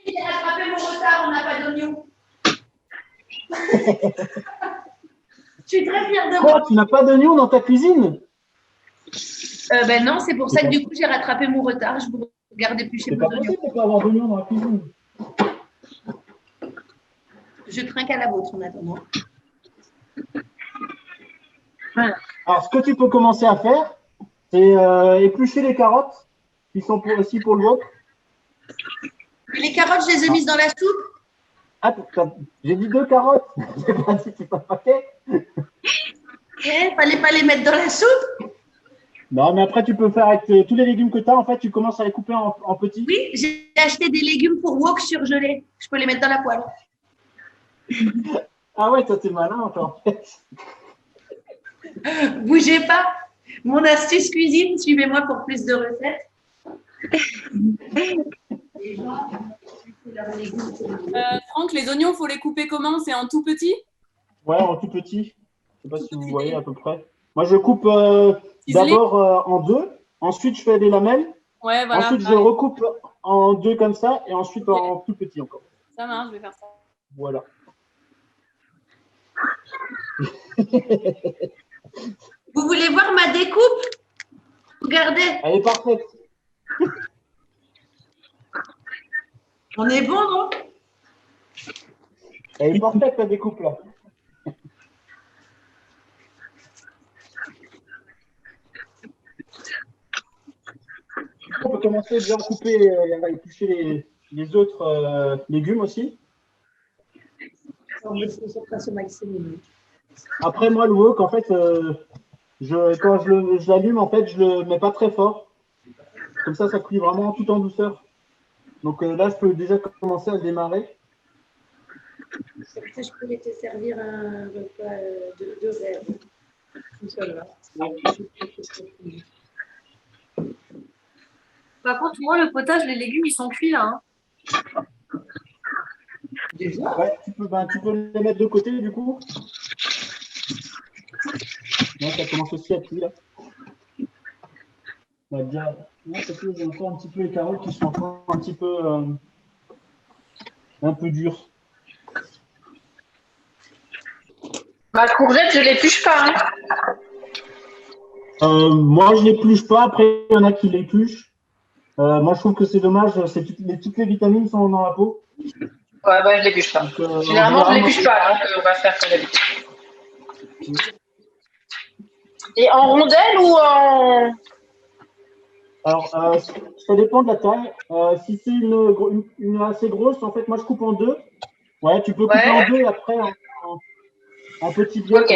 J'ai rattrapé mon retard, on n'a pas d'oignon. Je suis très fière de
Quoi,
moi.
tu n'as pas d'oignon dans ta cuisine?
Ben non, c'est pour ça que du coup j'ai rattrapé mon retard. Je vous regardais plus chez
C'est
vos
pas
oignons.
possible de ne pas avoir d'oignon dans la cuisine.
Je trinque à la vôtre en attendant.
Alors, ce que tu peux commencer à faire, c'est éplucher les carottes qui sont aussi pour le wok.
Les carottes, je les ai mises dans la soupe.
Ah, j'ai dit 2 carottes. Je sais pas si tu pas paquet.
Fallait pas les mettre dans la soupe.
Non, mais après, tu peux faire avec tous les légumes que tu as. En fait, tu commences à les couper en petits.
Oui, j'ai acheté des légumes pour wok surgelés. Je peux les mettre dans la poêle.
Ah ouais, toi, t'es malin, encore.
Bougez pas. Mon astuce cuisine, suivez-moi pour plus de recettes.
Franck, les oignons, faut les couper comment? C'est en tout petit?
Ouais, en tout petit. Je sais pas si vous voyez à peu près. Moi, je coupe d'abord en 2. Ensuite, je fais des lamelles.
Ouais, voilà.
Ensuite, je recoupe en 2 comme ça. Et ensuite, en tout petit encore.
Ça marche, je vais faire ça.
Voilà.
Vous voulez voir ma découpe? Regardez.
Elle est parfaite.
On est bon, non?
Elle est parfaite, ta découpe là. On peut commencer déjà à couper, à éplucher les autres légumes aussi. Après, moi, le wok, en fait, quand je l'allume, en fait, je le mets pas très fort. Comme ça cuit vraiment tout en douceur. Donc là, je peux déjà commencer à le démarrer.
Après, je pourrais te servir un repas de rêve. Inch'Allah.
Par contre, moi, le potage, les légumes, ils sont cuits là. Hein.
Ouais, tu peux les mettre de côté du coup. Ouais, ça commence aussi à cuire là. On va dire, ouais, j'ai encore un petit peu les carottes qui sont encore un petit peu dures.
Ma courgette, je ne l'épluche pas. Hein.
Moi, je l'épluche pas. Après, il y en a qui l'épluchent. Moi, je trouve que c'est dommage. Toutes les vitamines sont dans la peau.
Ouais, bah, je ne l'épluche pas.
Donc,
généralement, je ne l'épluche pas. Donc, on va faire comme d'habitude. Et en rondelles ou en…
Alors, ça dépend de la taille. Si c'est une assez grosse, en fait, moi, je coupe en 2. Ouais, tu peux couper en 2 et après en petits biais.
Ok.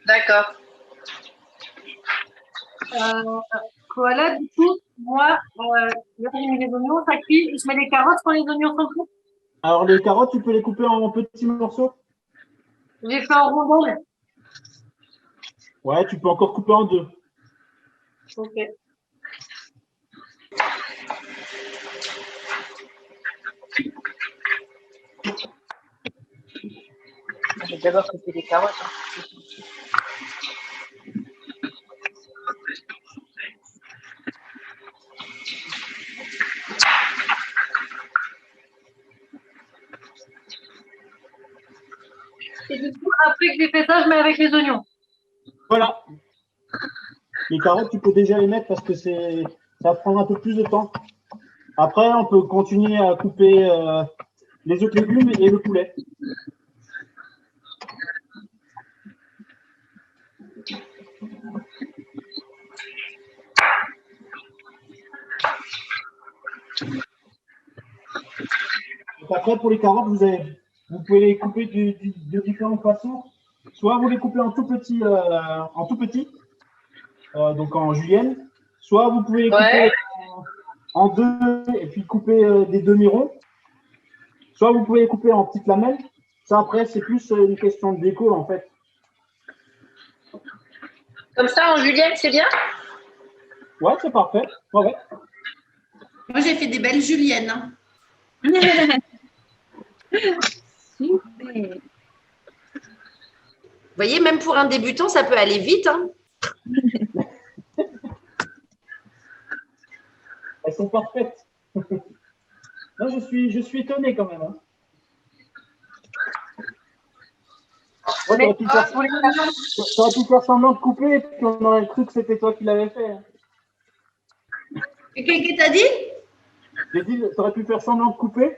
D'accord.
Voilà, du coup, moi, je mets les oignons, ça cuit. Je mets les carottes quand les oignons sont cuits.
Alors, les carottes, tu peux les couper en petits morceaux.
J'ai fait en rondelles.
Ouais, tu peux encore couper en 2.
Ok.
Je vais d'abord couper les carottes. Hein.
Et du coup, après que j'ai fait ça, je mets avec les oignons.
Voilà. Les carottes, tu peux déjà les mettre parce que ça va prendre un peu plus de temps. Après, on peut continuer à couper les autres légumes et le poulet. Donc après, pour les carottes, vous pouvez les couper de différentes façons. Soit vous les coupez en tout petit, donc en julienne. Soit vous pouvez les couper en deux et puis couper des demi-ronds. Soit vous pouvez les couper en petites lamelles. Ça, après, c'est plus une question de déco, en fait.
Comme ça, en julienne, c'est bien?
Ouais, c'est parfait. Ouais.
Moi, j'ai fait des belles juliennes. Hein.
Super.
Vous voyez, même pour un débutant, ça peut aller vite. Hein.
Elles sont parfaites. Là, je suis étonné quand même. Hein. Ouais, t'aurais pu faire semblant de couper et puis on aurait cru que c'était toi qui l'avais fait. Hein.
Et qu'est-ce que t'as dit?
J'ai dit, t'aurais pu faire semblant de couper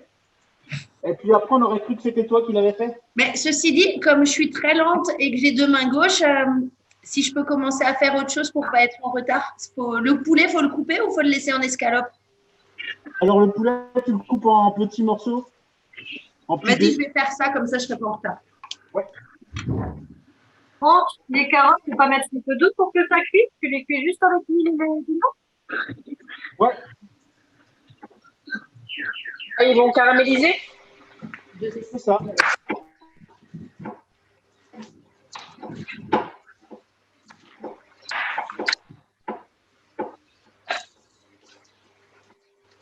et puis après on aurait cru que c'était toi qui l'avais fait.
Mais ceci dit, comme je suis très lente et que j'ai deux mains gauches, si je peux commencer à faire autre chose pour ne pas être en retard, le poulet, il faut le couper ou il faut le laisser en escalope?
Alors le poulet, tu le coupes en petits morceaux.
Vas-y, je vais faire ça, comme ça je serai pas en retard.
Ouais.
Les carottes, il ne faut pas mettre un peu d'eau pour que ça cuise. Tu les cuis juste avec l'huile et l'eau.
Ouais.
Ah, ils vont caraméliser?
C'est ça.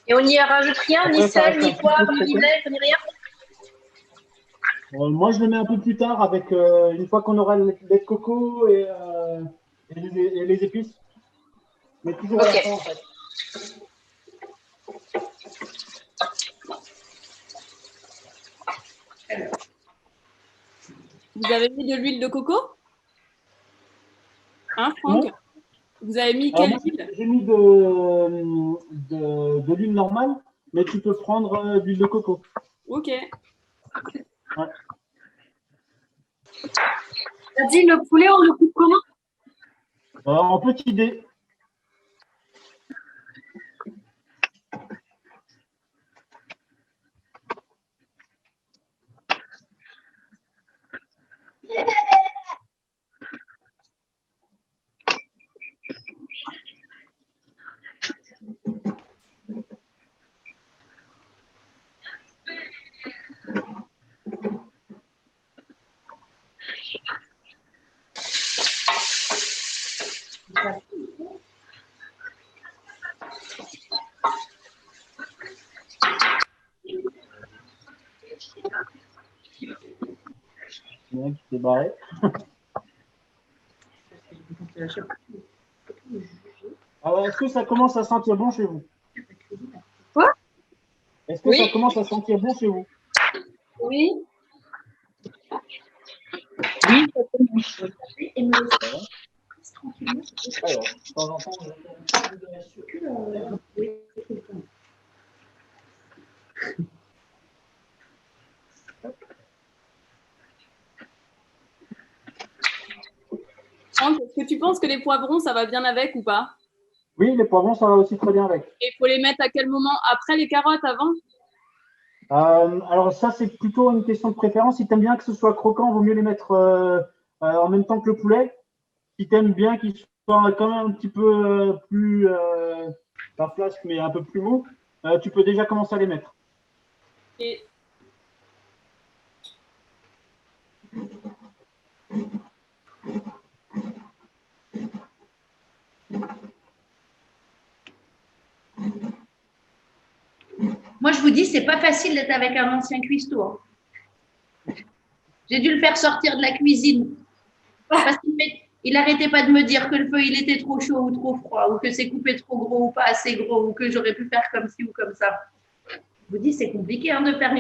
Et on n'y rajoute rien, ni sel, ni poivre, ni vinaigre, ni rien?
Moi, je le mets un peu plus tard avec une fois qu'on aura le lait de coco et les épices. Mais toujours à la fin, en fait.
Vous avez mis de l'huile de coco? Hein, Franck?
Non.
Vous avez mis quelle huile?
J'ai mis de l'huile normale, mais tu peux prendre de l'huile de coco.
Ok.
Ouais.
T'as dit le poulet, on le coupe comment?
En petit dés. Il y en a qui s'est barré. Alors, est-ce que ça commence à sentir bon chez vous?
Quoi?
Est-ce que ça commence à sentir bon chez vous?
Oui.
Oui, ça commence.
Alors, de temps en temps,
Franck, est-ce que tu penses que les poivrons, ça va bien avec ou pas?
oui, les poivrons, ça va aussi très bien avec.
Et il faut les mettre à quel moment? Après les carottes, avant?
Alors ça, c'est plutôt une question de préférence. Si tu aimes bien que ce soit croquant, vaut mieux les mettre en même temps que le poulet. Si tu aimes bien qu'il soit quand même un petit peu plus, pas flasque, mais un peu plus mou, tu peux déjà commencer à les mettre.
Et
Moi, je vous dis, c'est pas facile d'être avec un ancien cuistot. Hein. J'ai dû le faire sortir de la cuisine. Parce qu'il n'arrêtait pas de me dire que le feu, il était trop chaud ou trop froid, ou que c'est coupé trop gros ou pas assez gros, ou que j'aurais pu faire comme ci ou comme ça. Je vous dis, c'est compliqué hein, de faire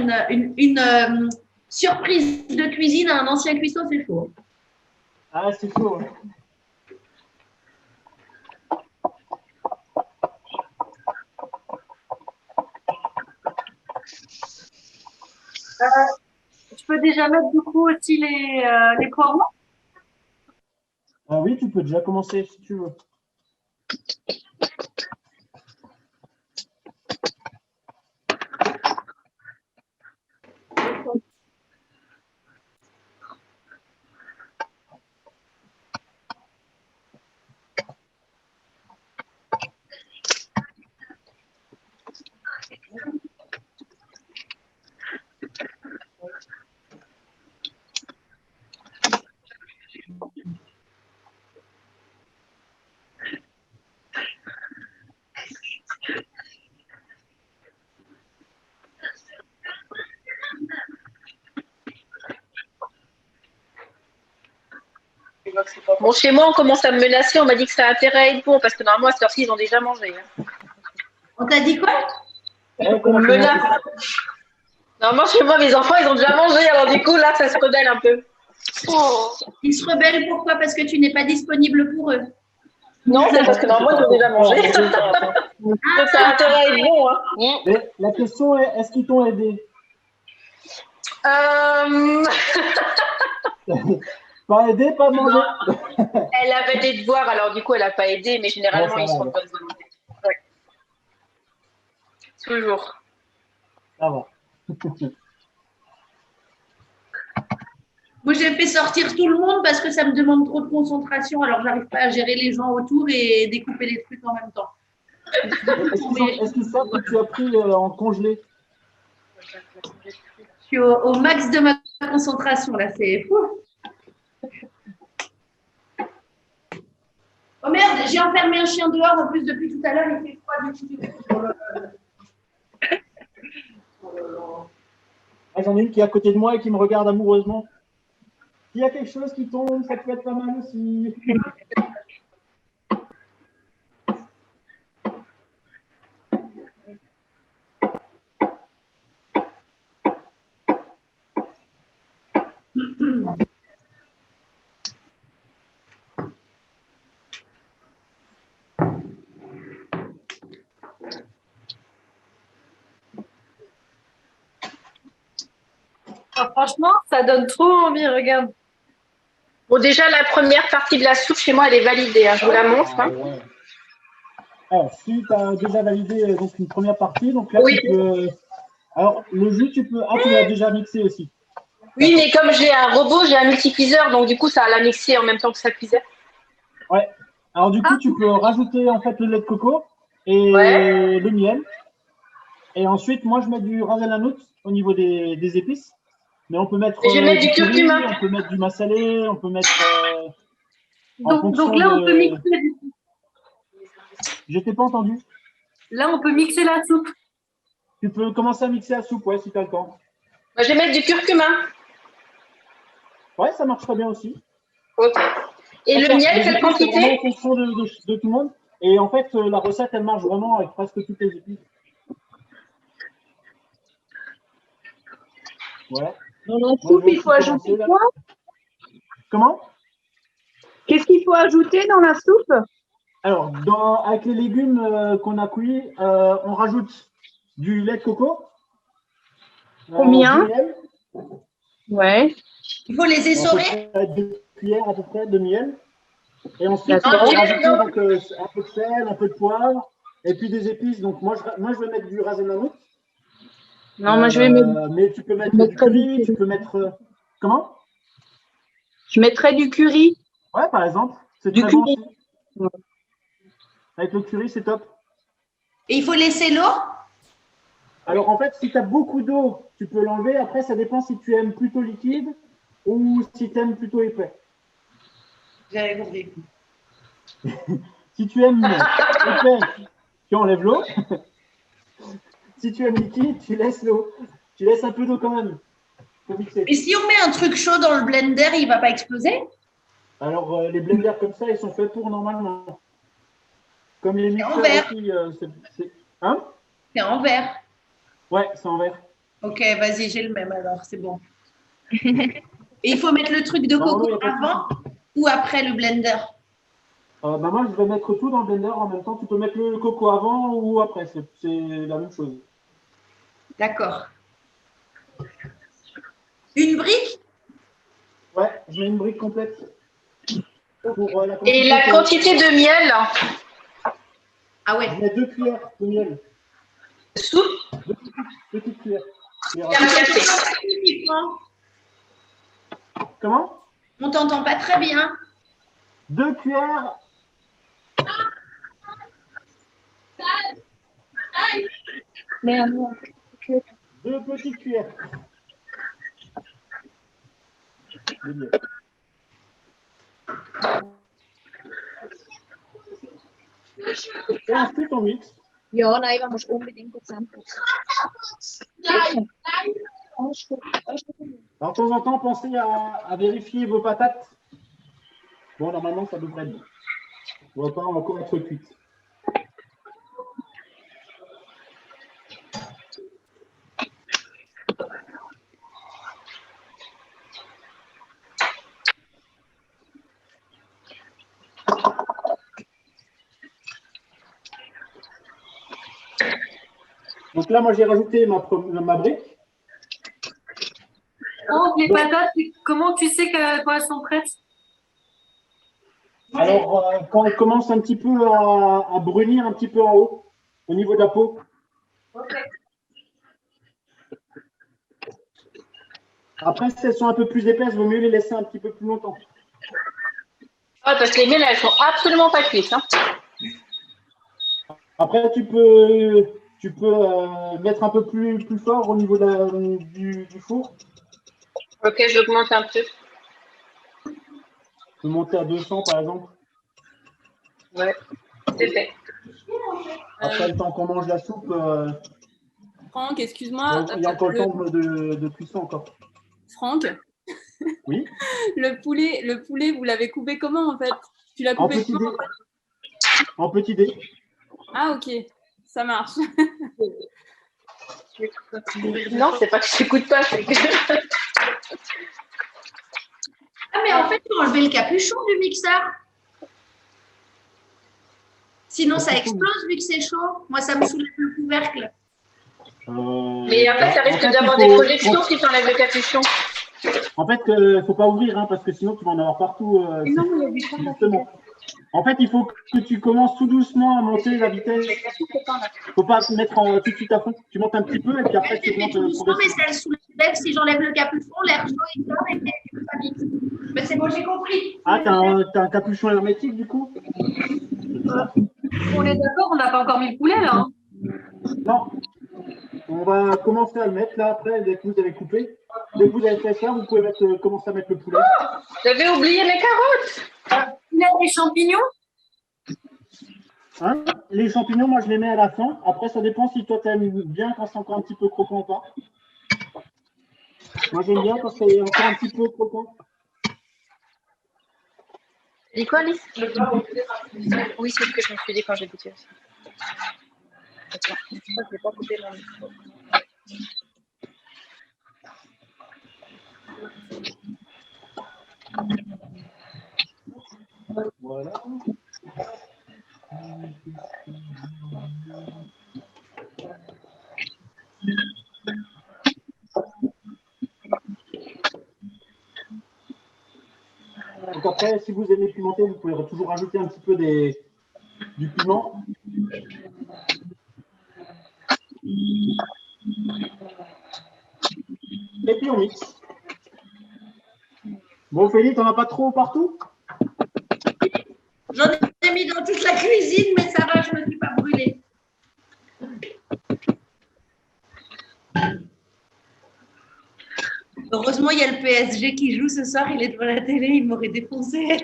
surprise de cuisine à un ancien cuistot, c'est chaud.
Ah, c'est chaud. Hein.
Je peux déjà mettre du coup aussi les poireaux.
Ah oui, tu peux déjà commencer si tu veux.
Bon, chez moi, on commence à me menacer. On m'a dit que ça a intérêt à être bon parce que normalement, à cette heure-ci, ils ont déjà mangé. Hein.
On t'a dit quoi?
On me menace. Normalement, chez moi, mes enfants, ils ont déjà mangé. Alors, du coup, là, ça se rebelle un peu.
Oh. Ils se rebellent pourquoi? Parce que tu n'es pas disponible pour eux.
Non, c'est parce que normalement, ils ont déjà mangé. Donc, ça a intérêt à être bon. Hein.
Mais la question est, est-ce qu'ils t'ont aidé? Pas aidé, pas mangé.
Elle avait des devoirs, alors du coup, elle n'a pas aidé, mais généralement, ils sont de bonne volonté. Ouais. Toujours.
Ça va.
Moi, j'ai fait sortir tout le monde parce que ça me demande trop de concentration. Alors, j'arrive pas à gérer les gens autour et découper les trucs en même temps.
Est-ce qu'ils savent que tu as pris en congelé?
Je suis au max de ma concentration, là. C'est fou. Oh merde, j'ai enfermé un chien dehors. En plus, depuis tout à l'heure, il fait froid du tout.
Ah, j'en ai une qui est à côté de moi et qui me regarde amoureusement. S'il y a quelque chose qui tombe, ça peut être pas mal aussi.
Ah, franchement, ça donne trop envie, regarde.
Bon, déjà, la première partie de la soupe, chez moi, elle est validée. Hein. Je vous la montre. Hein.
Ouais. Alors, si tu as déjà validé donc, une première partie, donc là,
oui.
Tu peux... Alors, le jus, tu peux... Ah, tu l'as déjà mixé aussi.
Oui, mais comme j'ai un robot, j'ai un multicuiseur, donc du coup, ça l'a mixé en même temps que ça cuisait.
Ouais. Alors, du coup, tu peux rajouter en fait le lait de coco et le miel. Et ensuite, moi, je mets du ras el hanout au niveau des épices. Mais on peut mettre,
je vais mettre du curcuma.
On peut mettre du massalé, on peut mettre...
donc là, on peut mixer.
Je t'ai pas entendu.
Là, on peut mixer la soupe.
Tu peux commencer à mixer la soupe, ouais, si tu as le temps.
Bah, je vais mettre du curcuma.
Ouais, ça marche très bien aussi.
Ok. Et le miel, quelle quantité?
C'est en fonction de tout le monde. Et en fait, la recette, elle marche vraiment avec presque toutes les épices. Ouais.
Dans la soupe, il faut ajouter quoi?
Comment?
Qu'est-ce qu'il faut ajouter dans la soupe?
Alors, avec les légumes qu'on a cuits, on rajoute du lait de coco.
Combien?
Du miel.
Ouais.
Il faut les essorer?
2 cuillères à peu près de miel. Et ensuite, on
D'accord.
va rajouter donc, un peu de sel, un peu de poivre, et puis des épices. Donc, moi, je vais mettre du ras el hanout.
Non, moi, je vais mettre...
Mais tu peux mettre du curry, tu peux mettre... Comment?
Je mettrai du curry.
Ouais, par exemple. C'est
Du
très bon
curry.
aussi. Ouais. Avec le curry, c'est top.
Et il faut laisser l'eau?
Alors, en fait, si tu as beaucoup d'eau, tu peux l'enlever. Après, ça dépend si tu aimes plutôt liquide ou si tu aimes plutôt épais.
J'avais compris.
Si tu aimes épais, tu enlèves l'eau. Si tu aimes liquide, tu laisses l'eau. Tu laisses un peu d'eau quand même. Faut mixer.
Et si on met un truc chaud dans le blender, il ne va pas exploser?
Alors, les blenders comme ça, ils sont faits pour normalement. Comme les mixeurs
en verre.
aussi. Hein?
C'est en verre.
Ouais, c'est en verre.
Ok, vas-y, j'ai le même alors, c'est bon. Et il faut mettre le truc de
Non,
coco
il y a pas de
avant ou après le blender?
Moi, je vais mettre tout dans le blender en même temps. Tu peux mettre le coco avant ou après, c'est la même chose.
D'accord. Une brique?
Ouais, je mets une brique complète. Pour,
Et la quantité de miel?
Ah ouais.
Je mets 2 cuillères de miel.
Soupe?
2 petites cuillères.
Et un café.
Comment?
On t'entend pas très bien.
2 cuillères. Deux petites cuillères. De miel. Et ensuite, on mixe.
Ja, nein, man muss unbedingt zusammenputzen.
Alors, de temps en temps, pensez à vérifier vos patates. Bon, normalement, ça devrait être bon. On va pas encore être cuite. Donc là, moi, j'ai rajouté ma brique.
Donc, les patates, comment tu sais quand elles sont prêtes?
Alors, quand elles commencent un petit peu à brunir un petit peu en haut, au niveau de la peau.
Ok.
Après, si elles sont un peu plus épaisses, il vaut mieux les laisser un petit peu plus longtemps.
Ah, parce que les miels, elles sont absolument pas cuites. Hein.
Après, tu peux mettre un peu plus fort au niveau du four.
Ok, j'augmente un peu.
Tu peux monter à 200 par exemple.
Ouais, c'est fait.
Après, le temps qu'on mange la soupe,
Franck, excuse-moi.
il y a encore le temps de cuisson encore.
Franck,
Oui.
le poulet, vous l'avez coupé comment en fait? Tu l'as
En
coupé
petit
comment
dé. En petit dé.
Ah ok, ça marche.
Non, c'est pas que je t'écoute pas, c'est que.
Ah, mais en fait, il faut enlever le capuchon du mixeur. Sinon, ça explose vu que c'est chaud. Moi, ça me soulève le couvercle.
Mais après, ça risque d'avoir des projections si tu enlèves le capuchon.
En fait, il ne faut pas ouvrir, hein, parce que sinon, tu vas en avoir partout.
Non, il y a du temps.
Justement. En fait, il faut que tu commences tout doucement à monter la vitesse. Il ne faut pas te mettre tout de suite à fond. Tu montes un petit peu et puis après, tu montes.
Tout doucement, mais ça le soulève. Si j'enlève le capuchon, l'air chaud, il sort et ça mixe. Mais c'est bon, j'ai compris.
Ah, t'as un capuchon hermétique, du coup?
On est d'accord, on n'a pas encore mis le poulet là. Hein.
Non. On va commencer à le mettre là après, dès que vous avez coupé. Dès que vous avez fait ça, vous pouvez commencer à mettre le poulet.
J'avais oublié les carottes.
Il y a des champignons?
Hein, les champignons, moi je les mets à la fin. Après, ça dépend si toi tu aimes bien quand c'est encore un petit peu croquant ou pas. Moi j'aime bien quand c'est encore un petit peu croquant.
Tu dis quoi, Alice? Oui, c'est ce que je me suis dit quand j'ai goûté aussi. Attends, je crois que je n'ai pas coupé mon micro.
Voilà. Donc après, si vous aimez pimenter, vous pouvez toujours rajouter un petit peu du piment. Et puis on mixe. Bon, Félix, t'en as pas trop partout?
J'en ai mis dans toute la cuisine, mais ça va, je ne me suis pas brûlée. Heureusement, il y a le PSG qui joue ce soir, il est devant la télé, il m'aurait défoncé.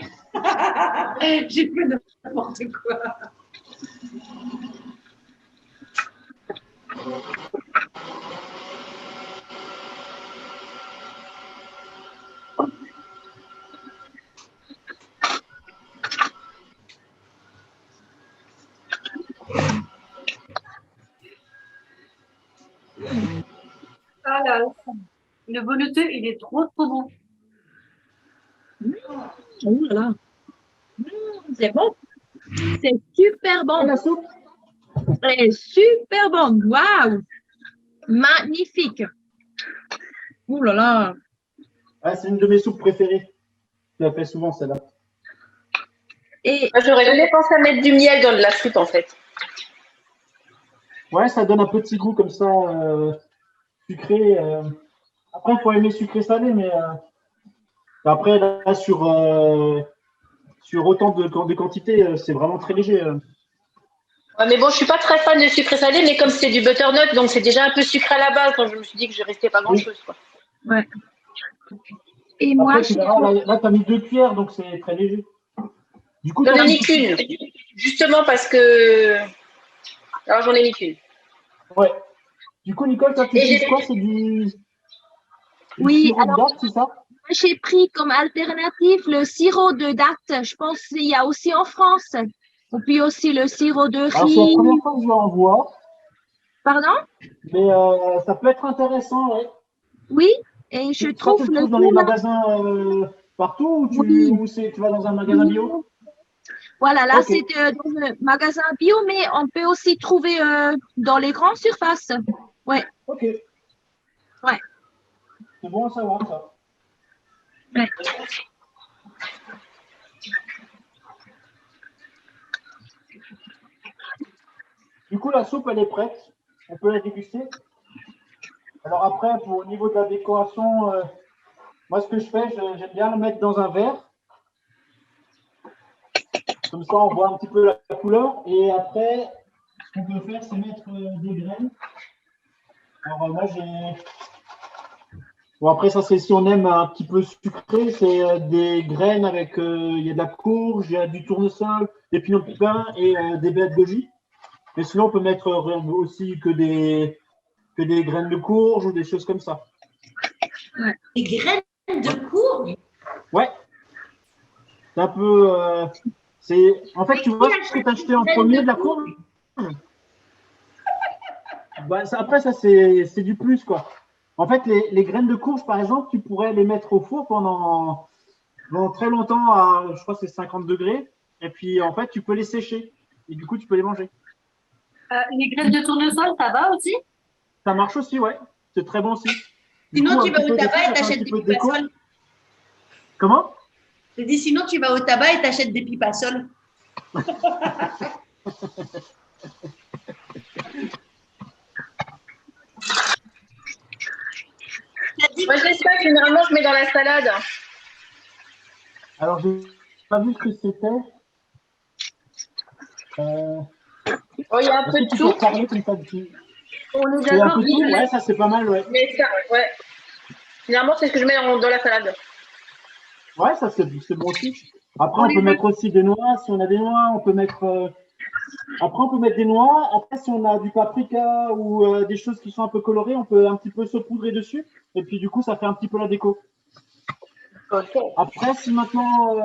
J'ai fait n'importe quoi.
Ah là, le le velouteux, il est trop bon.
Oh là là. C'est bon. C'est super bon.
La soupe?
C'est super bon. Waouh. Magnifique. Oh là là.
Ouais, c'est une de mes soupes préférées. Je la fais souvent, celle-là.
Et
Moi, j'aurais jamais pensé à mettre du miel dans de la soupe, en fait.
Ouais, ça donne un petit goût comme ça, sucré. Après, il faut aimer sucré-salé, mais après, là, sur autant de quantité, c'est vraiment très léger.
Ouais, mais bon, je suis pas très fan de sucré salé, mais comme c'est du butternut, donc c'est déjà un peu sucré à la base, donc je me suis dit que je restais pas grand-chose, quoi.
ouais. Et moi,
Après, tu verras, là, tu as mis 2 cuillères, donc c'est très léger. Du coup,
J'en ai
t'as
mis qu'une, justement parce que... Alors, j'en ai mis qu'une.
Ouais. Du coup, Nicole, toi, tu
Et
utilises
j'ai-
quoi? C'est du
Oui,
sirop de
alors
date, c'est ça?
j'ai pris comme alternative le sirop de date. Je pense qu'il y a aussi en France. Et puis aussi le sirop de
Alors, c'est la
riz.
première fois que je en vois,
Pardon?
mais ça peut être intéressant, ouais.
Oui, et je
Ça, tu
trouve
le
le
trouves dans les
goût là.
magasins partout ou
Oui.
tu vas dans un magasin bio?
Voilà, là
Ok.
c'est dans le magasin bio, mais on peut aussi trouver dans les grandes surfaces. Ouais,
Ok.
ouais.
C'est bon à savoir, ça.
Ouais.
Du coup, la soupe, elle est prête. On peut la déguster. Alors après, au niveau de la décoration, moi, ce que je fais, j'aime bien le mettre dans un verre. Comme ça, on voit un petit peu la couleur. Et après, ce qu'on peut faire, c'est mettre des graines. Alors, moi, j'ai... Bon, après, ça, c'est si on aime un petit peu sucré, c'est des graines avec... Il y a de la courge, il y a du tournesol, des pignons de pain et des baies de goji. Mais sinon, on peut mettre aussi que des graines de courge ou des choses comme ça.
Des graines de courge?
Ouais. C'est un peu... En fait, tu vois ce que tu as acheté en premier de la courge? Bah, après, ça, c'est du plus, quoi. En fait, les graines de courge, par exemple, tu pourrais les mettre au four pendant très longtemps, je crois que c'est 50 degrés. Et puis, en fait, tu peux les sécher. Et du coup, tu peux les manger.
Les graines de tournesol, ça va aussi?
Ça marche aussi, ouais. C'est très bon aussi.
Sinon, tu vas au tabac et t'achètes des pipassoles.
Comment?
Je dis, sinon, tu vas au tabac et t'achètes des pipassoles.
Moi, je laisse pas, généralement, je mets dans la salade.
Alors, j'ai pas vu ce que c'était.
Oh, il y a un peu de tout.
Parler comme ça dessus.
On est
C'est un
d'accord.
peu de tout, ouais, ça c'est pas mal, ouais.
Mais ça, ouais. Généralement, c'est ce que je mets dans la salade.
Ouais, ça c'est bon aussi. Après, on peut mettre aussi des noix, si on a des noix, on peut mettre. Après, on peut mettre des noix. Après, si on a du paprika ou des choses qui sont un peu colorées, on peut un petit peu saupoudrer dessus. Et puis, du coup, ça fait un petit peu la déco.
Okay.
Après, si maintenant,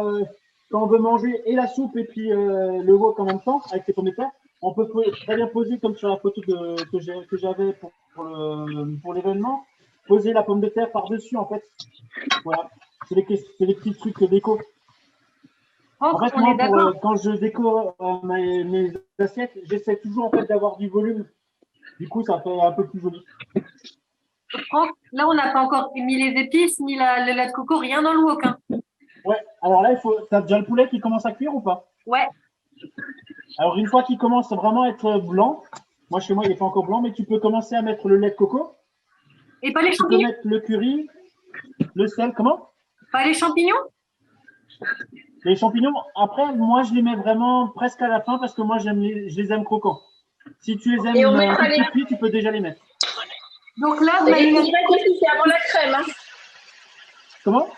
quand on veut manger et la soupe et puis le wok en même temps, avec les pommes de terre, on peut très bien poser, comme sur la photo que j'avais pour l'événement, poser la pomme de terre par-dessus, en fait. Voilà. C'est les petits trucs déco. En fait, moi, quand je décore mes assiettes, j'essaie toujours en fait d'avoir du volume. Du coup, ça fait un peu plus joli.
Franck, là, on n'a pas encore mis les épices, ni le lait de coco, rien dans le wok. Hein.
Ouais, alors là, t'as déjà le poulet qui commence à cuire ou pas?
Ouais.
Alors, une fois qu'il commence vraiment à être blanc, moi, chez moi, il n'est pas encore blanc, mais tu peux commencer à mettre le lait de coco.
Et pas les
champignons? Tu peux mettre le curry, le sel, comment?
Pas les champignons?
Les champignons, après, moi, je les mets vraiment presque à la fin parce que moi, je les aime croquants. Si tu les aimes un petit peu cuits, tu peux déjà les mettre.
Donc là,
les courgettes aussi, c'est avant la crème. Hein.
Comment?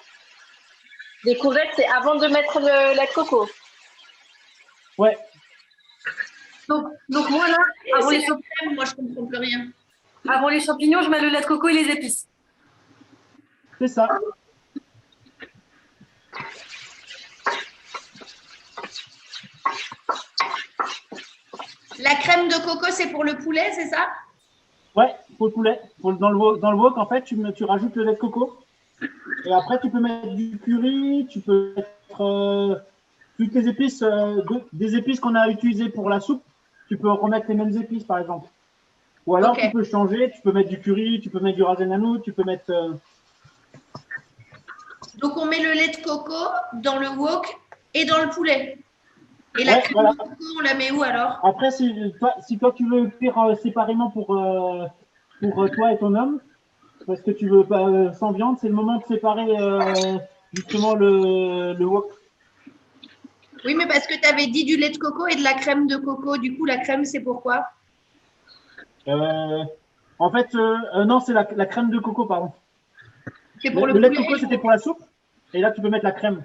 Les courgettes, c'est avant de mettre le lait de coco.
Ouais.
Donc moi, là, avant les
champignons, moi, je ne comprends plus rien.
Avant les champignons, je mets le lait de coco et les épices.
C'est ça.
La crème de coco, c'est pour le poulet, c'est ça?
Ouais, pour le poulet. Dans le wok, en fait, tu rajoutes le lait de coco. Et après, tu peux mettre du curry, tu peux mettre toutes les épices, des épices qu'on a utilisées pour la soupe. Tu peux remettre les mêmes épices, par exemple. Ou alors, tu peux changer, tu peux mettre du curry, tu peux mettre du rasenano, tu peux mettre…
Donc, on met le lait de coco dans le wok et dans le poulet. Et la crème de coco, on la met où alors?
Après, si toi, tu veux faire séparément pour toi et ton homme, parce que tu veux pas sans viande, c'est le moment de séparer justement le wok.
Oui, mais parce que tu avais dit du lait de coco et de la crème de coco. Du coup, la crème, c'est pourquoi?
En fait, non, c'est la crème de coco, pardon.
C'est pour
le lait de coco, c'était pour la soupe. Et là, tu peux mettre la crème.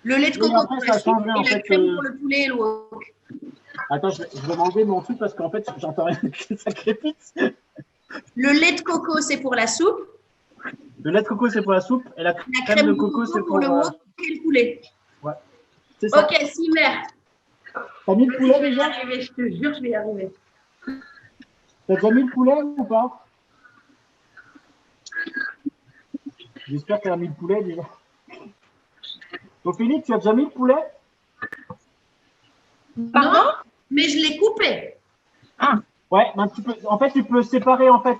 Le lait de coco
après,
pour
ça
la
a
soupe
changé,
et
en
la
fait,
crème pour le poulet et le wok.
Attends, je vais m'enlever mon truc parce qu'en fait, j'entends rien. Ça crépite.
Le lait de coco, c'est pour la soupe.
Le lait de coco, c'est pour la soupe. Et la crème de coco, c'est
pour le wok et le poulet.
Ouais. C'est ça.
Ok, Simer.
T'as mis le poulet déjà?
Je te jure, je vais y arriver.
T'as déjà mis le poulet ou pas? J'espère que tu as mis le poulet déjà. Ophélie, tu as déjà mis le poulet?
Pardon? Mais je l'ai coupé.
Ah. Ouais, ben en fait, tu peux séparer en fait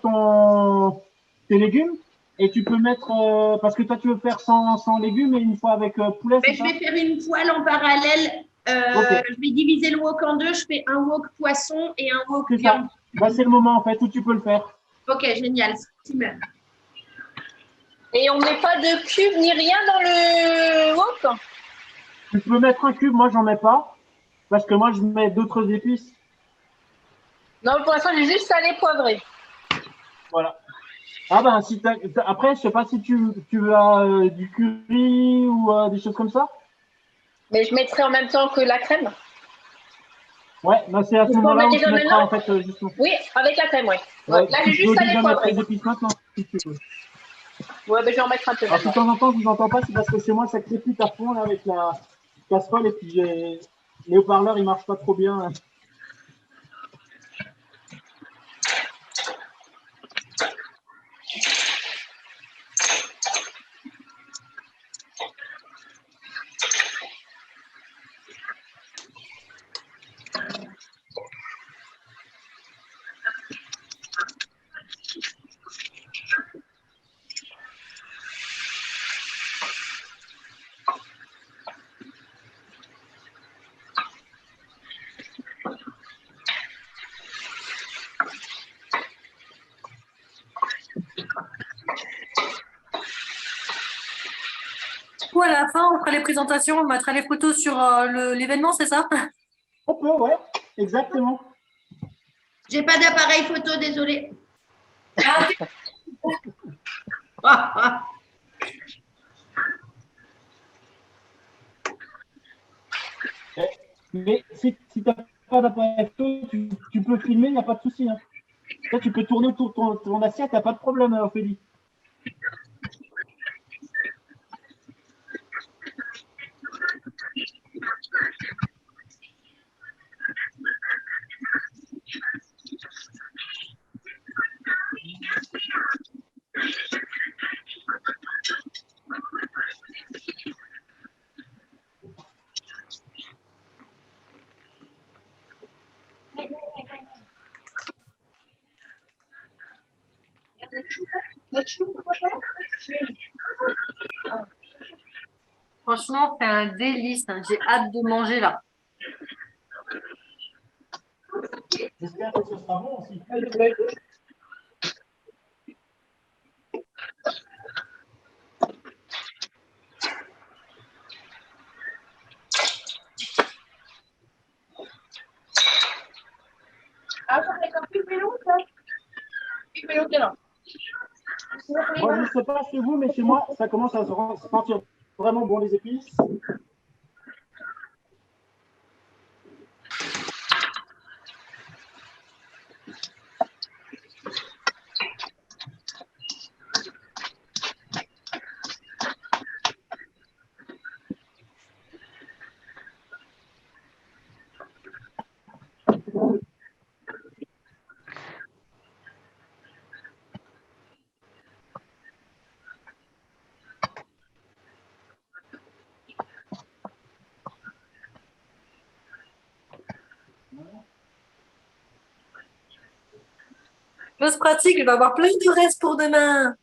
tes légumes et tu peux mettre parce que toi tu veux faire sans légumes et une fois avec poulet.
Mais je vais faire une poêle en parallèle. Je vais diviser le wok en deux. Je fais un wok poisson et un wok viande.
Bah, c'est le moment en fait où tu peux le faire.
Ok, génial.
Et on met pas de cubes ni rien dans le wok?
Tu peux mettre un cube, moi j'en mets pas parce que moi je mets d'autres épices.
Non, pour l'instant j'ai juste salé poivré.
Voilà. Ah ben si après je sais pas si tu as du curry ou des choses comme ça.
Mais je mettrai en même temps que la crème.
Ouais, bah c'est à ce moment-là où tu mettras en fait justement.
Oui, avec la crème, ouais.
Ouais,
là j'ai juste salé poivré.
Les épices maintenant si tu veux.
Ouais, ben je vais en mettre un peu.
Alors, de temps en temps, je vous entends pas, c'est parce que chez moi, ça crépite à fond là, avec la casserole et puis les haut-parleurs, ils marchent pas trop bien.
À la fin, on fera les présentations, on mettra les photos sur l'événement, c'est ça?
On peut, ouais, exactement.
J'ai pas d'appareil photo, désolé.
Mais si tu n'as pas d'appareil photo, tu peux filmer, il n'y a pas de souci. Hein. Là, tu peux tourner autour de ton assiette, il n'y a pas de problème, Ophélie.
Franchement, c'est un délice. Hein. J'ai hâte de manger là.
J'espère que ce sera bon aussi. Moi, je ne sais pas chez vous, mais chez moi, ça commence à se sentir vraiment bon les épices.
Chose pratique, je vais avoir plein de restes pour demain.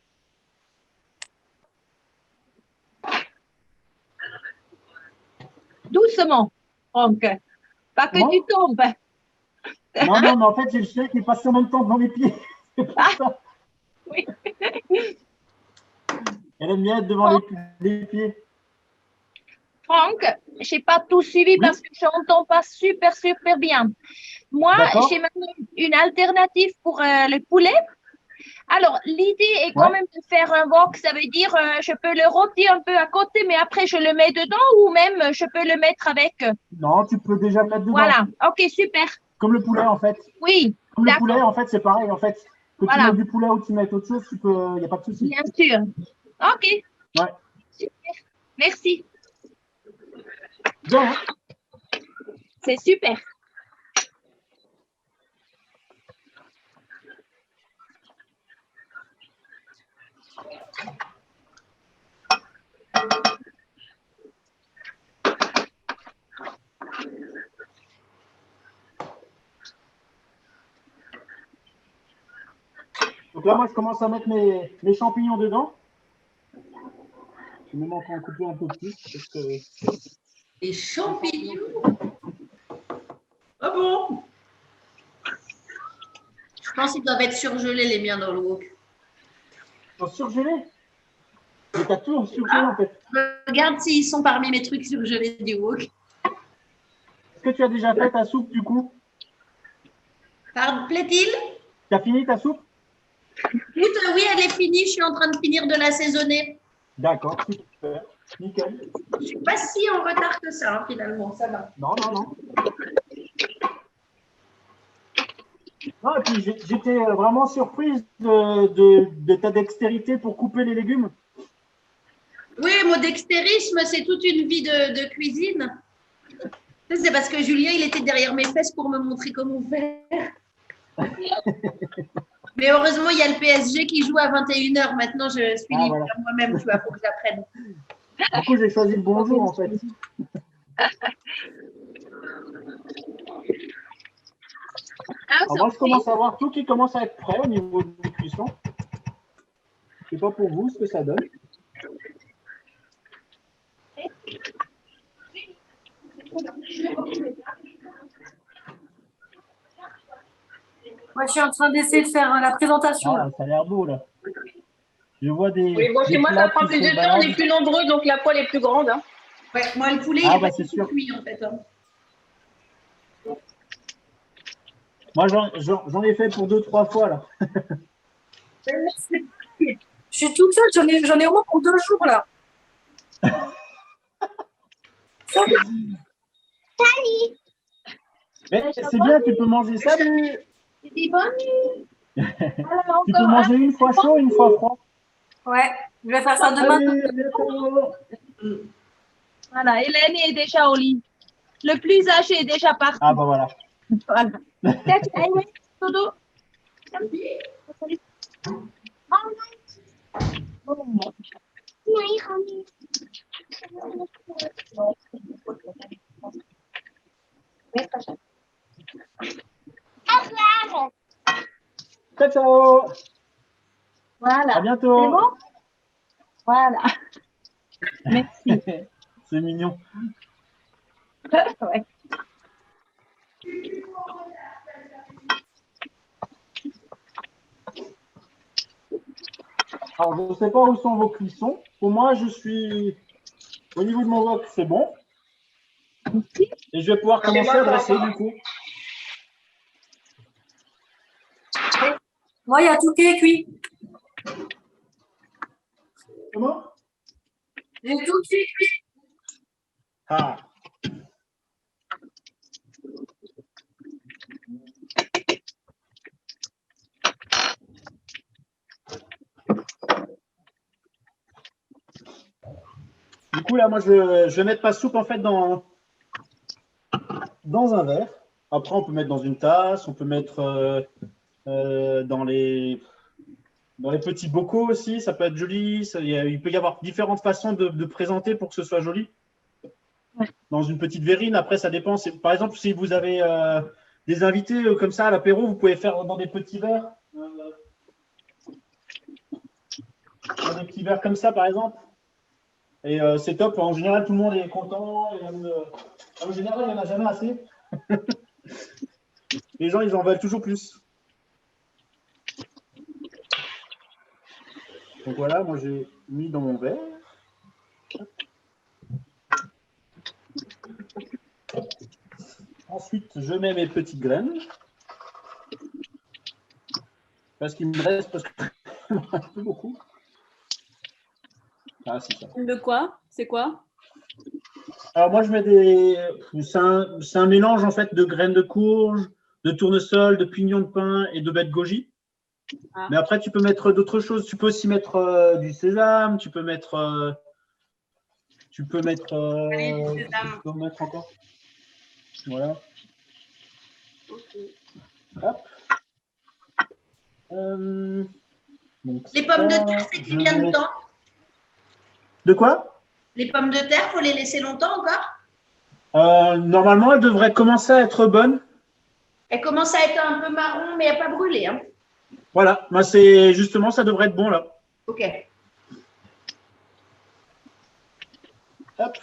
Doucement, Franck. Pas que
Comment?
tu tombes.
Non, non, mais en fait, j'ai le chien qui est passé en même temps devant mes pieds. C'est pour ça.
Oui.
Elle aime bien être devant les pieds.
Franck, je n'ai pas tout suivi parce que je n'entends pas super bien. Moi,
D'accord.
j'ai maintenant une alternative pour le poulet. Alors, l'idée est quand même de faire un wok. Ça veut dire, je peux le rôtir un peu à côté, mais après, je le mets dedans ou même je peux le mettre avec.
Non, tu peux déjà le mettre dedans.
Voilà. OK, super.
Comme le poulet, en fait.
Oui.
Comme le poulet, en fait, c'est pareil. En fait, que tu
Voilà.
mettes du poulet ou que tu mettes autre chose, il n'y a pas de souci.
Bien sûr. OK.
Ouais.
Super. Merci.
Bien.
C'est super.
Donc là, moi, je commence à mettre mes champignons dedans. Je vais même encore en couper un peu plus. Parce que...
Les champignons. Ah bon? Je pense qu'ils doivent être surgelés, les miens, dans le wok.
Ils sont surgelés. Mais t'as tout surgelé, en fait.
Regarde s'ils sont parmi mes trucs surgelés du wok.
Est-ce que tu as déjà fait ta soupe, du coup?
Plaît-il?
Tu as fini ta soupe?
Écoute, oui, elle est finie. Je suis en train de finir de l'assaisonner.
D'accord, super. Nickel.
Je ne suis pas si en retard que ça, hein, finalement. Ça va.
Non, non, non. Non, et puis j'étais vraiment surprise de ta dextérité pour couper les légumes.
Oui, mon dextérisme, c'est toute une vie de cuisine. C'est parce que Julien, il était derrière mes fesses pour me montrer comment faire. Mais heureusement, il y a le PSG qui joue à 21h. Maintenant, je suis libre
voilà.
moi-même, tu vois, pour que j'apprenne.
Du coup, j'ai choisi le bon jour, en fait. Alors moi, je commence à voir tout qui commence à être prêt au niveau de cuisson. Je ne sais pas pour vous ce que ça donne.
Moi, je suis en train d'essayer de faire la présentation.
Ah, ça a l'air beau, là. Je vois des.
Oui, bon, chez moi, ça prend plus de temps, on est plus nombreux, donc la poêle est plus grande. Hein.
Ouais, moi, le poulet,
Ah,
il
bah,
est
c'est
pas
sûr.
cuit, en fait. Hein.
Moi, j'en ai fait pour 2-3 fois, là.
Je suis toute seule, j'en ai au moins pour 2 jours, là.
Mais c'est bien, tu peux manger ça.
C'est bon.
Tu peux manger une fois chaud, une fois froid.
Ouais, je vais faire ça demain.
Voilà, Hélène est déjà au lit. Le plus âgé est déjà parti.
Ah, bah voilà.
Voilà. Todo.
Ciao, ciao.
Voilà.
À bientôt.
C'est bon? Voilà. Merci.
C'est mignon.
Ouais.
Alors, je ne sais pas où sont vos cuissons. Pour moi, je suis au niveau de mon wok, c'est bon. Et je vais pouvoir commencer à dresser du coup.
Moi, il y a tout qui est cuit.
Comment?
J'ai tout qui est cuit.
Ah. Du coup, là, moi, je vais mettre ma soupe en fait dans un verre. Après, on peut mettre dans une tasse, on peut mettre dans les petits bocaux aussi. Ça peut être joli. Il peut y avoir différentes façons de présenter pour que ce soit joli.
Ouais.
Dans une petite verrine, après, ça dépend. Par exemple, si vous avez des invités comme ça à l'apéro, vous pouvez faire dans des petits verres. Des petits verres comme ça, par exemple. Et c'est top. En général, tout le monde est content. Et en général, il n'y en a jamais assez. Les gens, ils en veulent toujours plus. Donc voilà, moi, j'ai mis dans mon verre. Ensuite, je mets mes petites graines. Parce qu'il me reste un peu beaucoup. Ah, c'est ça.
De quoi? C'est quoi?
Alors moi, je mets des... C'est un mélange en fait de graines de courge, de tournesol, de pignons de pin et de baies de goji.
Ah.
Mais après, tu peux mettre d'autres choses. Tu peux aussi mettre du sésame. Tu peux mettre... Tu peux mettre encore. Voilà.
Ok.
Hop. Donc
Les pommes de
ça,
terre, c'est
je
combien de
mets-
temps?
De quoi?
Les pommes de terre, faut les laisser longtemps encore?
Normalement, elles devraient commencer à être bonnes.
Elles commencent à être un peu marron, mais à pas brûler. Hein.
Voilà, bah, c'est justement, ça devrait être bon là.
Ok.
Hop.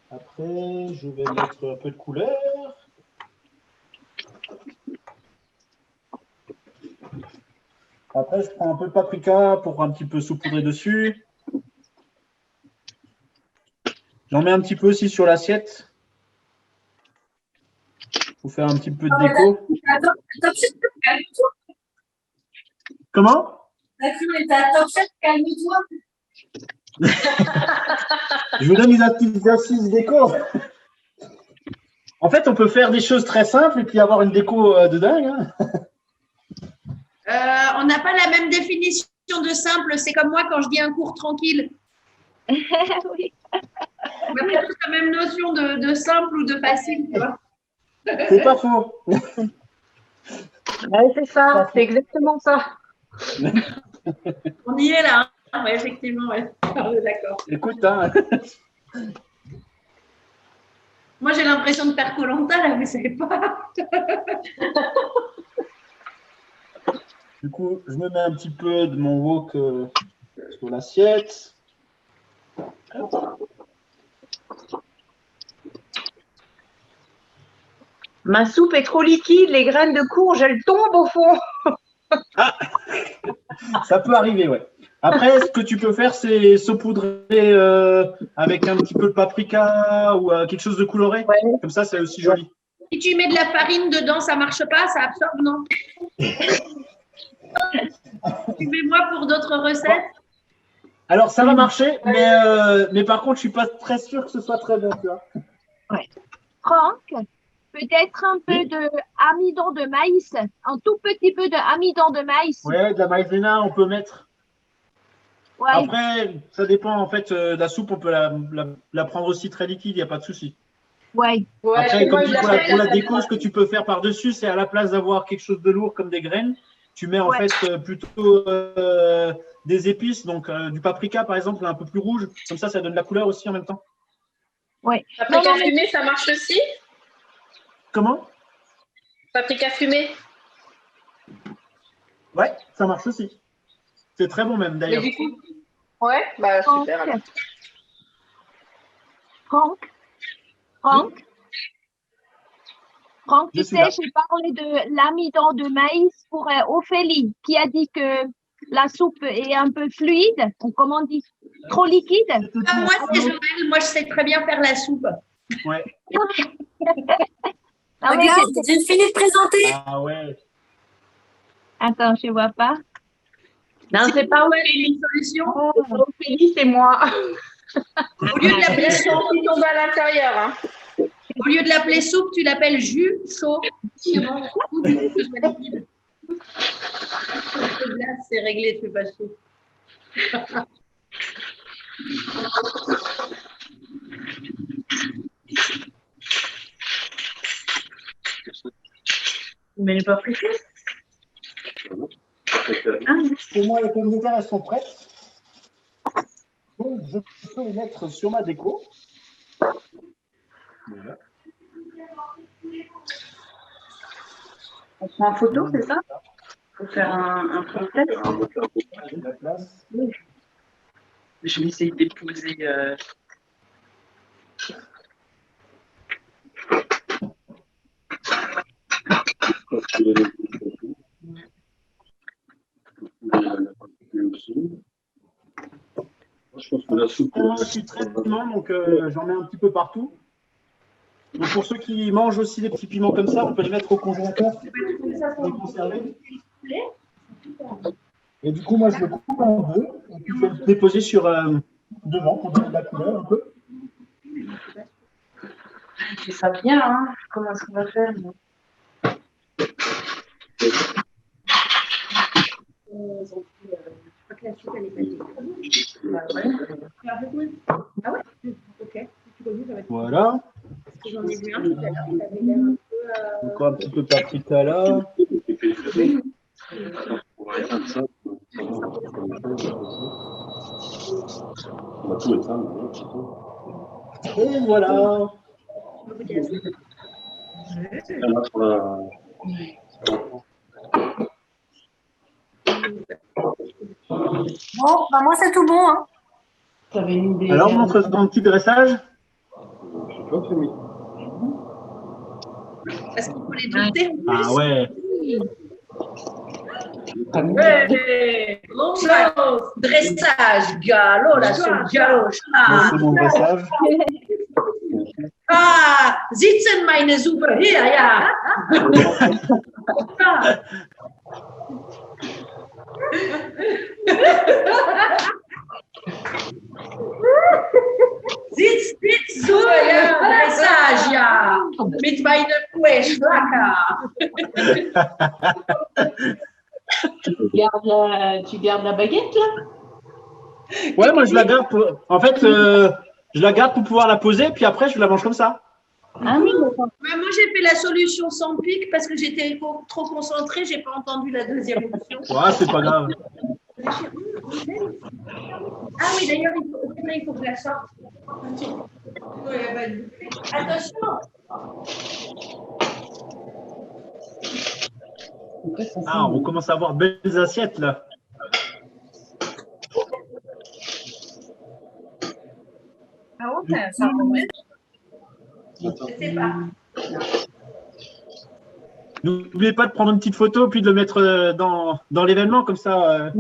Après, je vais mettre un peu de couleur. Après, je prends un peu de paprika pour un petit peu saupoudrer dessus. J'en mets un petit peu aussi sur l'assiette. Pour faire un petit peu de déco.
Attends, calme-toi.
Comment?
D'accord, et ta top chef, calme-toi.
Je vous donne des astuces déco. En fait, on peut faire des choses très simples et puis avoir une déco de dingue. Hein.
On n'a pas la même définition de simple. C'est comme moi quand je dis un cours tranquille.
Oui.
On n'a pas tous la même notion de simple ou de facile. Tu vois.
C'est pas faux.
Ouais, c'est ça, c'est exactement ça.
On y est là. Hein. Ouais, effectivement, ouais. D'accord.
Écoute, hein.
Moi, j'ai l'impression de faire Koh-Lanta, là, vous savez pas.
Du coup, je me mets un petit peu de mon wok sur l'assiette.
Ma soupe est trop liquide, les graines de courge, elles tombent au fond.
Ah, ça peut arriver, ouais. Après, ce que tu peux faire, c'est saupoudrer avec un petit peu de paprika ou quelque chose de coloré.
Ouais.
Comme ça, c'est aussi joli.
Si tu mets de la farine dedans, ça marche pas, ça absorbe, non? Tu mets moi pour d'autres recettes?
Alors, ça va marcher, mais par contre, je suis pas très sûr que ce soit très bon, tu vois.
Ouais. Franck, peut-être un peu de amidon de maïs, un tout petit peu de amidon de maïs.
Ouais, de la maïzena, on peut mettre.
Ouais.
Après, ça dépend, en fait, de la soupe, on peut la prendre aussi très liquide, il n'y a pas de souci.
Ouais.
Après, comme tu dis, pour la déco, ce que tu peux faire par-dessus, c'est à la place d'avoir quelque chose de lourd comme des graines, tu mets en fait plutôt des épices, donc du paprika par exemple, un peu plus rouge, comme ça donne de la couleur aussi en même temps.
Ouais.
Paprika fumée, ça marche aussi?
Comment?
Paprika fumée?
Ouais, ça marche aussi. C'est très bon même d'ailleurs.
Mais du coup, ouais, bah super. Alors.
Franck,
Je
tu
suis
sais,
là.
j'ai parlé de l'amidon de maïs pour Ophélie, qui a dit que la soupe est un peu fluide, ou comment on dit, trop liquide.
Ah, moi, c'est Joël. Moi, je sais très bien faire la soupe.
Ouais.
Ah ouais,
J'ai fini de présenter.
Ah ouais.
attends, je ne vois pas.
Non, c'est pas
Une solution.
Ophélie, c'est moi.
Au lieu de
Il y a
l'appeler
le temps qui tombe à l'intérieur. Hein.
au lieu de l'appeler soupe, tu l'appelles jus chaud. C'est bon. Ou du coup, que je sois liquide. C'est réglé, tu fais pas chaud.
Mais elle n'est pas friture.
Pour moi, les pommes de terre, elles sont prêtes. Donc, je peux les mettre sur ma déco. Voilà.
On prend en photo, c'est ça? Faut faire un fond de tête.
La place.
Je vais essayer de poser.
Je pense que la soupe.
Je suis très piment, donc j'en mets un petit peu partout. Donc pour ceux qui mangent aussi des petits piments comme ça, on peut les mettre au congélateur pour les conserver. Et du coup, moi, je le coupe en deux et puis je vais le déposer sur devant pour donner de la couleur un peu.
C'est ça bien, hein. Comment est-ce qu'on va faire nous?
Je crois que la soupe, elle est pas Ah ouais? Ok. Tu peux ça va être...
Voilà.
Parce que j'en ai vu un tout à l'heure, il avait l'air un peu...
Encore un petit peu de paprika là.
On va tout éteindre.
Et voilà.
Bon, bah moi, c'est tout bon. Hein.
T'avais une idée.
Alors, on fait un petit dressage.
Parce qu'il faut les dompter en plus.
Ah ouais.
Dressage, galop, là, c'est le galop.
Là, c'est mon dressage.
Ah, sitzen meine Suppe hier, ja. Sitz, so, ja, Dressage, ja. Mit meiner Kuhschlacker.
Tu gardes la baguette là?
Ouais, moi je la garde pour. En fait, je la garde pour pouvoir la poser, puis après je la mange comme ça.
Ah oui, d'accord.
Moi, j'ai fait la solution sans pic parce que j'étais trop concentrée, j'ai pas entendu la deuxième option.
Ouais, c'est pas grave.
Ah oui, d'ailleurs, il faut que je la sorte. Attention.
Ah, on commence à avoir de belles assiettes là.
Ah ouais, ça va.
Je sais pas.
N'oubliez pas de prendre une petite photo puis de le mettre dans l'événement, comme ça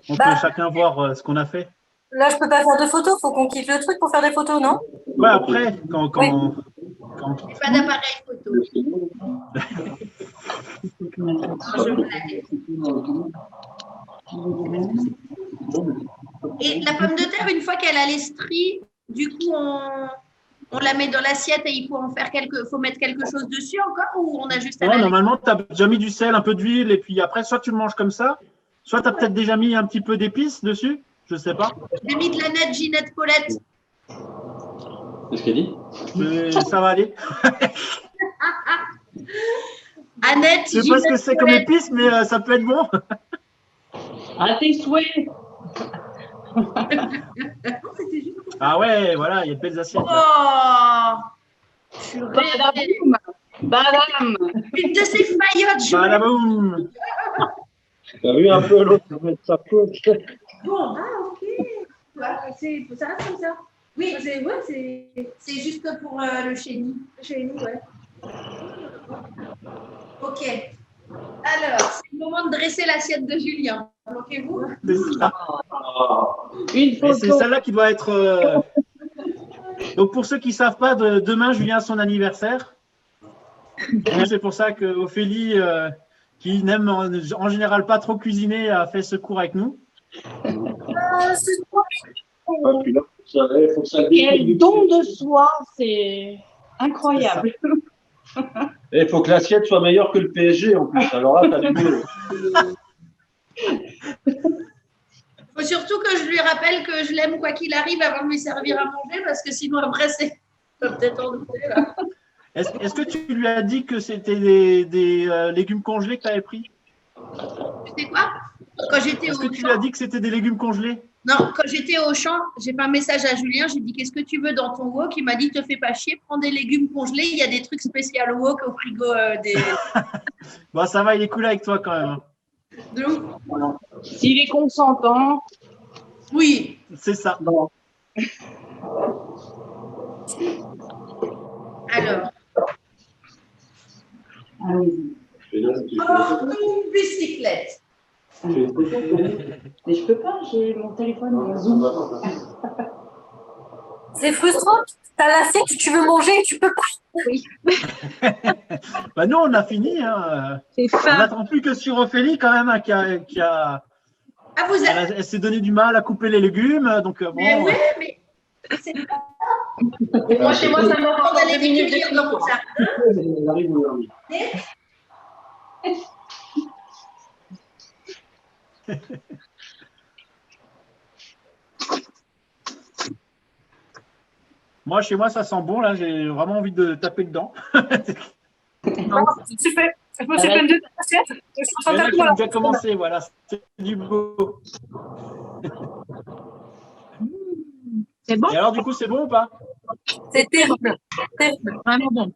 on peut chacun voir ce qu'on a fait.
Là, je peux pas faire de photos, faut qu'on quitte le truc pour faire des photos, non?
Ouais, après, quand
J'ai pas d'appareil photo. Je blague. Et la pomme de terre, une fois qu'elle a les stries, du coup, on la met dans l'assiette et il faut en faire faut mettre quelque chose dessus encore ou on a juste à
ouais,
la
normalement, tu as déjà mis du sel, un peu d'huile, et puis après, soit tu le manges comme ça, soit tu as peut-être déjà mis un petit peu d'épices dessus, je sais pas.
J'ai mis de la nette Ginette Paulette.
Qu'est-ce qu'elle dit?
Ça va aller.
Annette,
Je sais pas ce que c'est comme épice, mais ça peut être bon.
À tes souhaits.
Ah ouais, voilà, il y a de belles assiettes. Là.
Oh, je suis
Badaboum. Badam.
une de ces faillottes.
Badaboum.
T'as vu un peu l'autre mettre sa faute?
Bon, ok. Ouais, ça reste comme ça. Oui, c'est juste pour le chenille. Le chenille, ouais. Ok. Alors, c'est le moment de dresser l'assiette de Julien. Bloquez-vous.
C'est ça.
Une
Et c'est
photo.
celle-là qui doit être. Donc, pour ceux qui ne savent pas, demain, Julien a son anniversaire. Et c'est pour ça qu'Ophélie, qui n'aime en général pas trop cuisiner, a fait ce cours avec nous.
Quel don de soi, c'est incroyable.
Et il faut que l'assiette soit meilleure que le PSG en plus. Alors là, t'as du boulot.
Il faut surtout que je lui rappelle que je l'aime quoi qu'il arrive avant de lui servir à manger parce que sinon après c'est peut-être en douter là.
Est-ce que tu lui as dit que c'était des légumes congelés que tu avais pris?
Tu sais quoi? Quand j'étais
Est-ce
au
que tu lui as dit que c'était des légumes congelés?
Non, quand j'étais au champ, j'ai fait un message à Julien, j'ai dit qu'est-ce que tu veux dans ton wok? Il m'a dit te fais pas chier, prends des légumes congelés, il y a des trucs spéciaux au wok au frigo des.
Bon, ça va, il est cool avec toi quand même.
De ouf.
S'il est consentant.
Oui.
C'est ça.
Bon.
Alors. Oh, une bicyclette.
Mais je peux pas, j'ai mon téléphone dans Zoom.
C'est frustrant. T'as l'assiette, tu veux manger, tu peux pas.
Oui.
Bah, nous, on a fini. Hein.
J'ai
On
faim.
n'attend plus que sur Ophélie, quand même, hein,
Ah, vous avez.
elle s'est donné du mal à couper les légumes. Donc, bon.
Mais oui, mais. C'est pas.
Moi, chez moi, ça me prend
d'aller
2 minutes de
cueillir dans mon jardin.
Moi, chez moi, ça sent bon. Là, j'ai vraiment envie de taper dedans.
Super. Je me suis pleine de assiette. Je suis en
Il y en
train
a
de
qui ont
faire
déjà commencé. Voilà, c'est du beau.
C'est bon?
Et alors, du coup, c'est bon ou pas?
C'est terrible. Terrible.
Vraiment bon.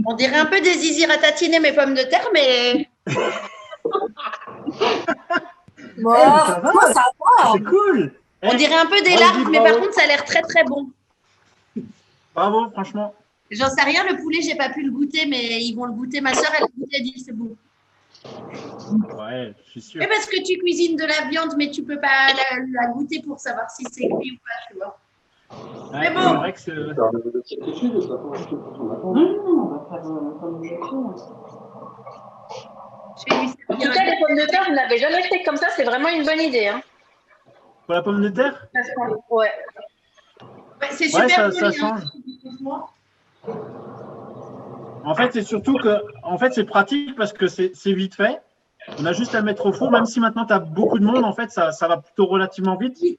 On dirait un peu des zizi ratatiner mes pommes de terre, mais.
Bon,
ça va.
moi, ça va.
C'est cool.
On dirait un peu des
Bravo,
larves, mais
bravo.
par contre, ça a l'air très très bon.
Bravo, franchement.
J'en sais rien, le poulet, j'ai pas pu le goûter, mais ils vont le goûter. Ma soeur, elle a goûté, elle dit c'est bon.
Ouais, je suis sûr.
Mais parce que tu cuisines de la viande, mais tu peux pas la goûter pour savoir si c'est cuit ou pas, tu vois.
Ouais,
Mais bon.
c'est vrai que c'est.
Je vais lui
En tout
servir
cas, les pommes de terre, vous n'avez jamais fait comme ça, c'est vraiment une bonne idée. Hein.
Pour la pomme de terre?
Ouais.
Ouais, c'est
Ouais,
super
ça
joli, hein.
change. En fait, c'est surtout que, en fait, c'est pratique parce que c'est vite fait. On a juste à le mettre au four, même si maintenant tu as beaucoup de monde, en fait, ça va plutôt relativement vite. Tu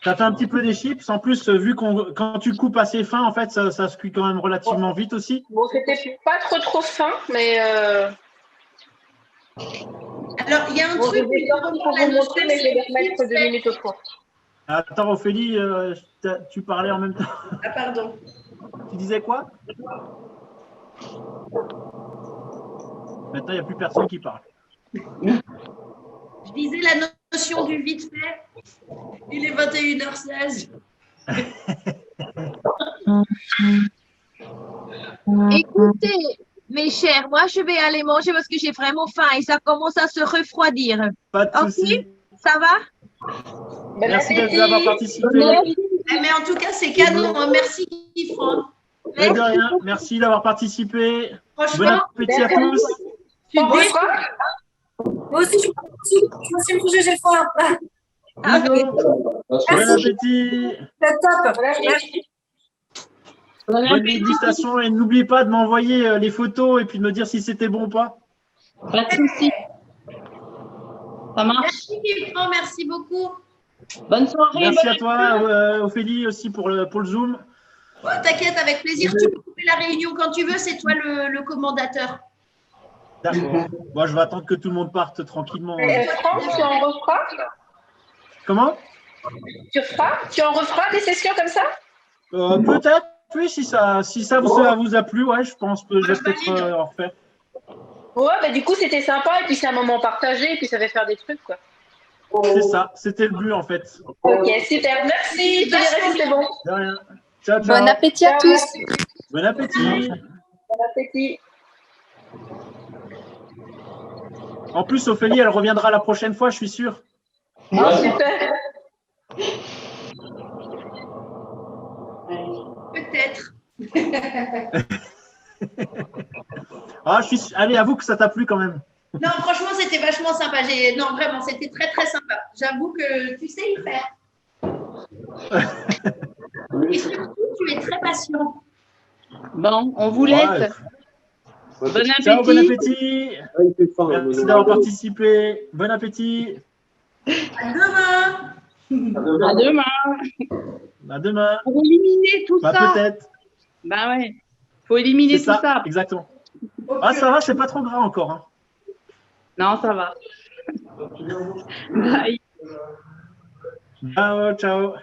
as fait un petit peu des chips. En plus, vu quand tu coupes assez fin, en fait, ça se cuit quand même relativement vite aussi.
Bon, c'était pas trop fin, mais.
Alors, il y a un
Bon,
truc.
je vais sortir pour vous montrer, mais je vais les remettre 2 minutes au four.
Attends, Ophélie, tu parlais en même temps.
Ah, pardon.
Tu disais quoi? Maintenant, il n'y a plus personne qui parle.
Je disais la notion du vite fait. Il est 21h16.
Écoutez, mes chers, moi je vais aller manger parce que j'ai vraiment faim et ça commence à se refroidir.
Pas de
Ok,
souci.
ça va?
Merci d'avoir participé.
Mais en tout cas, c'est canon. Hein. Merci, Franck.
Mais de rien. Merci d'avoir participé. Bon
Franchement,
appétit à tous.
Moi aussi, je me suis couchée, j'ai faim.
Ah, ok.
Bon appétit.
C'est top.
Bonne dégustation et n'oubliez pas de m'envoyer les photos et puis de me dire si c'était bon ou pas.
Pas de souci. Ça marche.
merci, Franck. Merci beaucoup.
Bonne soirée.
Merci à toi, Ophélie, aussi pour le Zoom.
Oh, t'inquiète, avec plaisir. Tu peux couper la réunion quand tu veux. C'est toi le commandateur.
D'accord. Moi, je vais attendre que tout le monde parte tranquillement.
Franck, tu en referas?
Comment?
Tu en referas des sessions comme ça?
Peut-être, oui, si ça vous a plu, ouais, je pense que je vais peut-être en refaire.
Ouais, bah du coup, c'était sympa. Et puis, c'est un moment partagé. Et puis, ça fait faire des trucs, quoi.
C'est ça, c'était le but en fait.
Ok, super. Merci. Tous les restes, c'est bon.
De rien. Ciao, ciao.
Bon appétit à tous.
Bon appétit.
Bon appétit.
En plus, Ophélie, elle reviendra la prochaine fois, je suis sûr.
Oh, super.
Peut-être.
Allez, avoue que ça t'a plu quand même.
Non, franchement, c'était vachement sympa. Non, vraiment, c'était très, très sympa. J'avoue que tu sais y faire. Et surtout, tu es très patient.
Bon, on vous laisse.
Ouais.
Bon appétit.
Ciao, bon appétit. Merci d'avoir participé. Bon appétit.
À demain.
À demain.
À demain.
Pour éliminer tout
Bah,
ça.
peut-être.
Bah ouais. Faut éliminer
C'est
tout ça.
Exactement. Ah, ça va, c'est pas trop gras encore. Hein.
Non, ça va. Bye.
Ciao, ciao.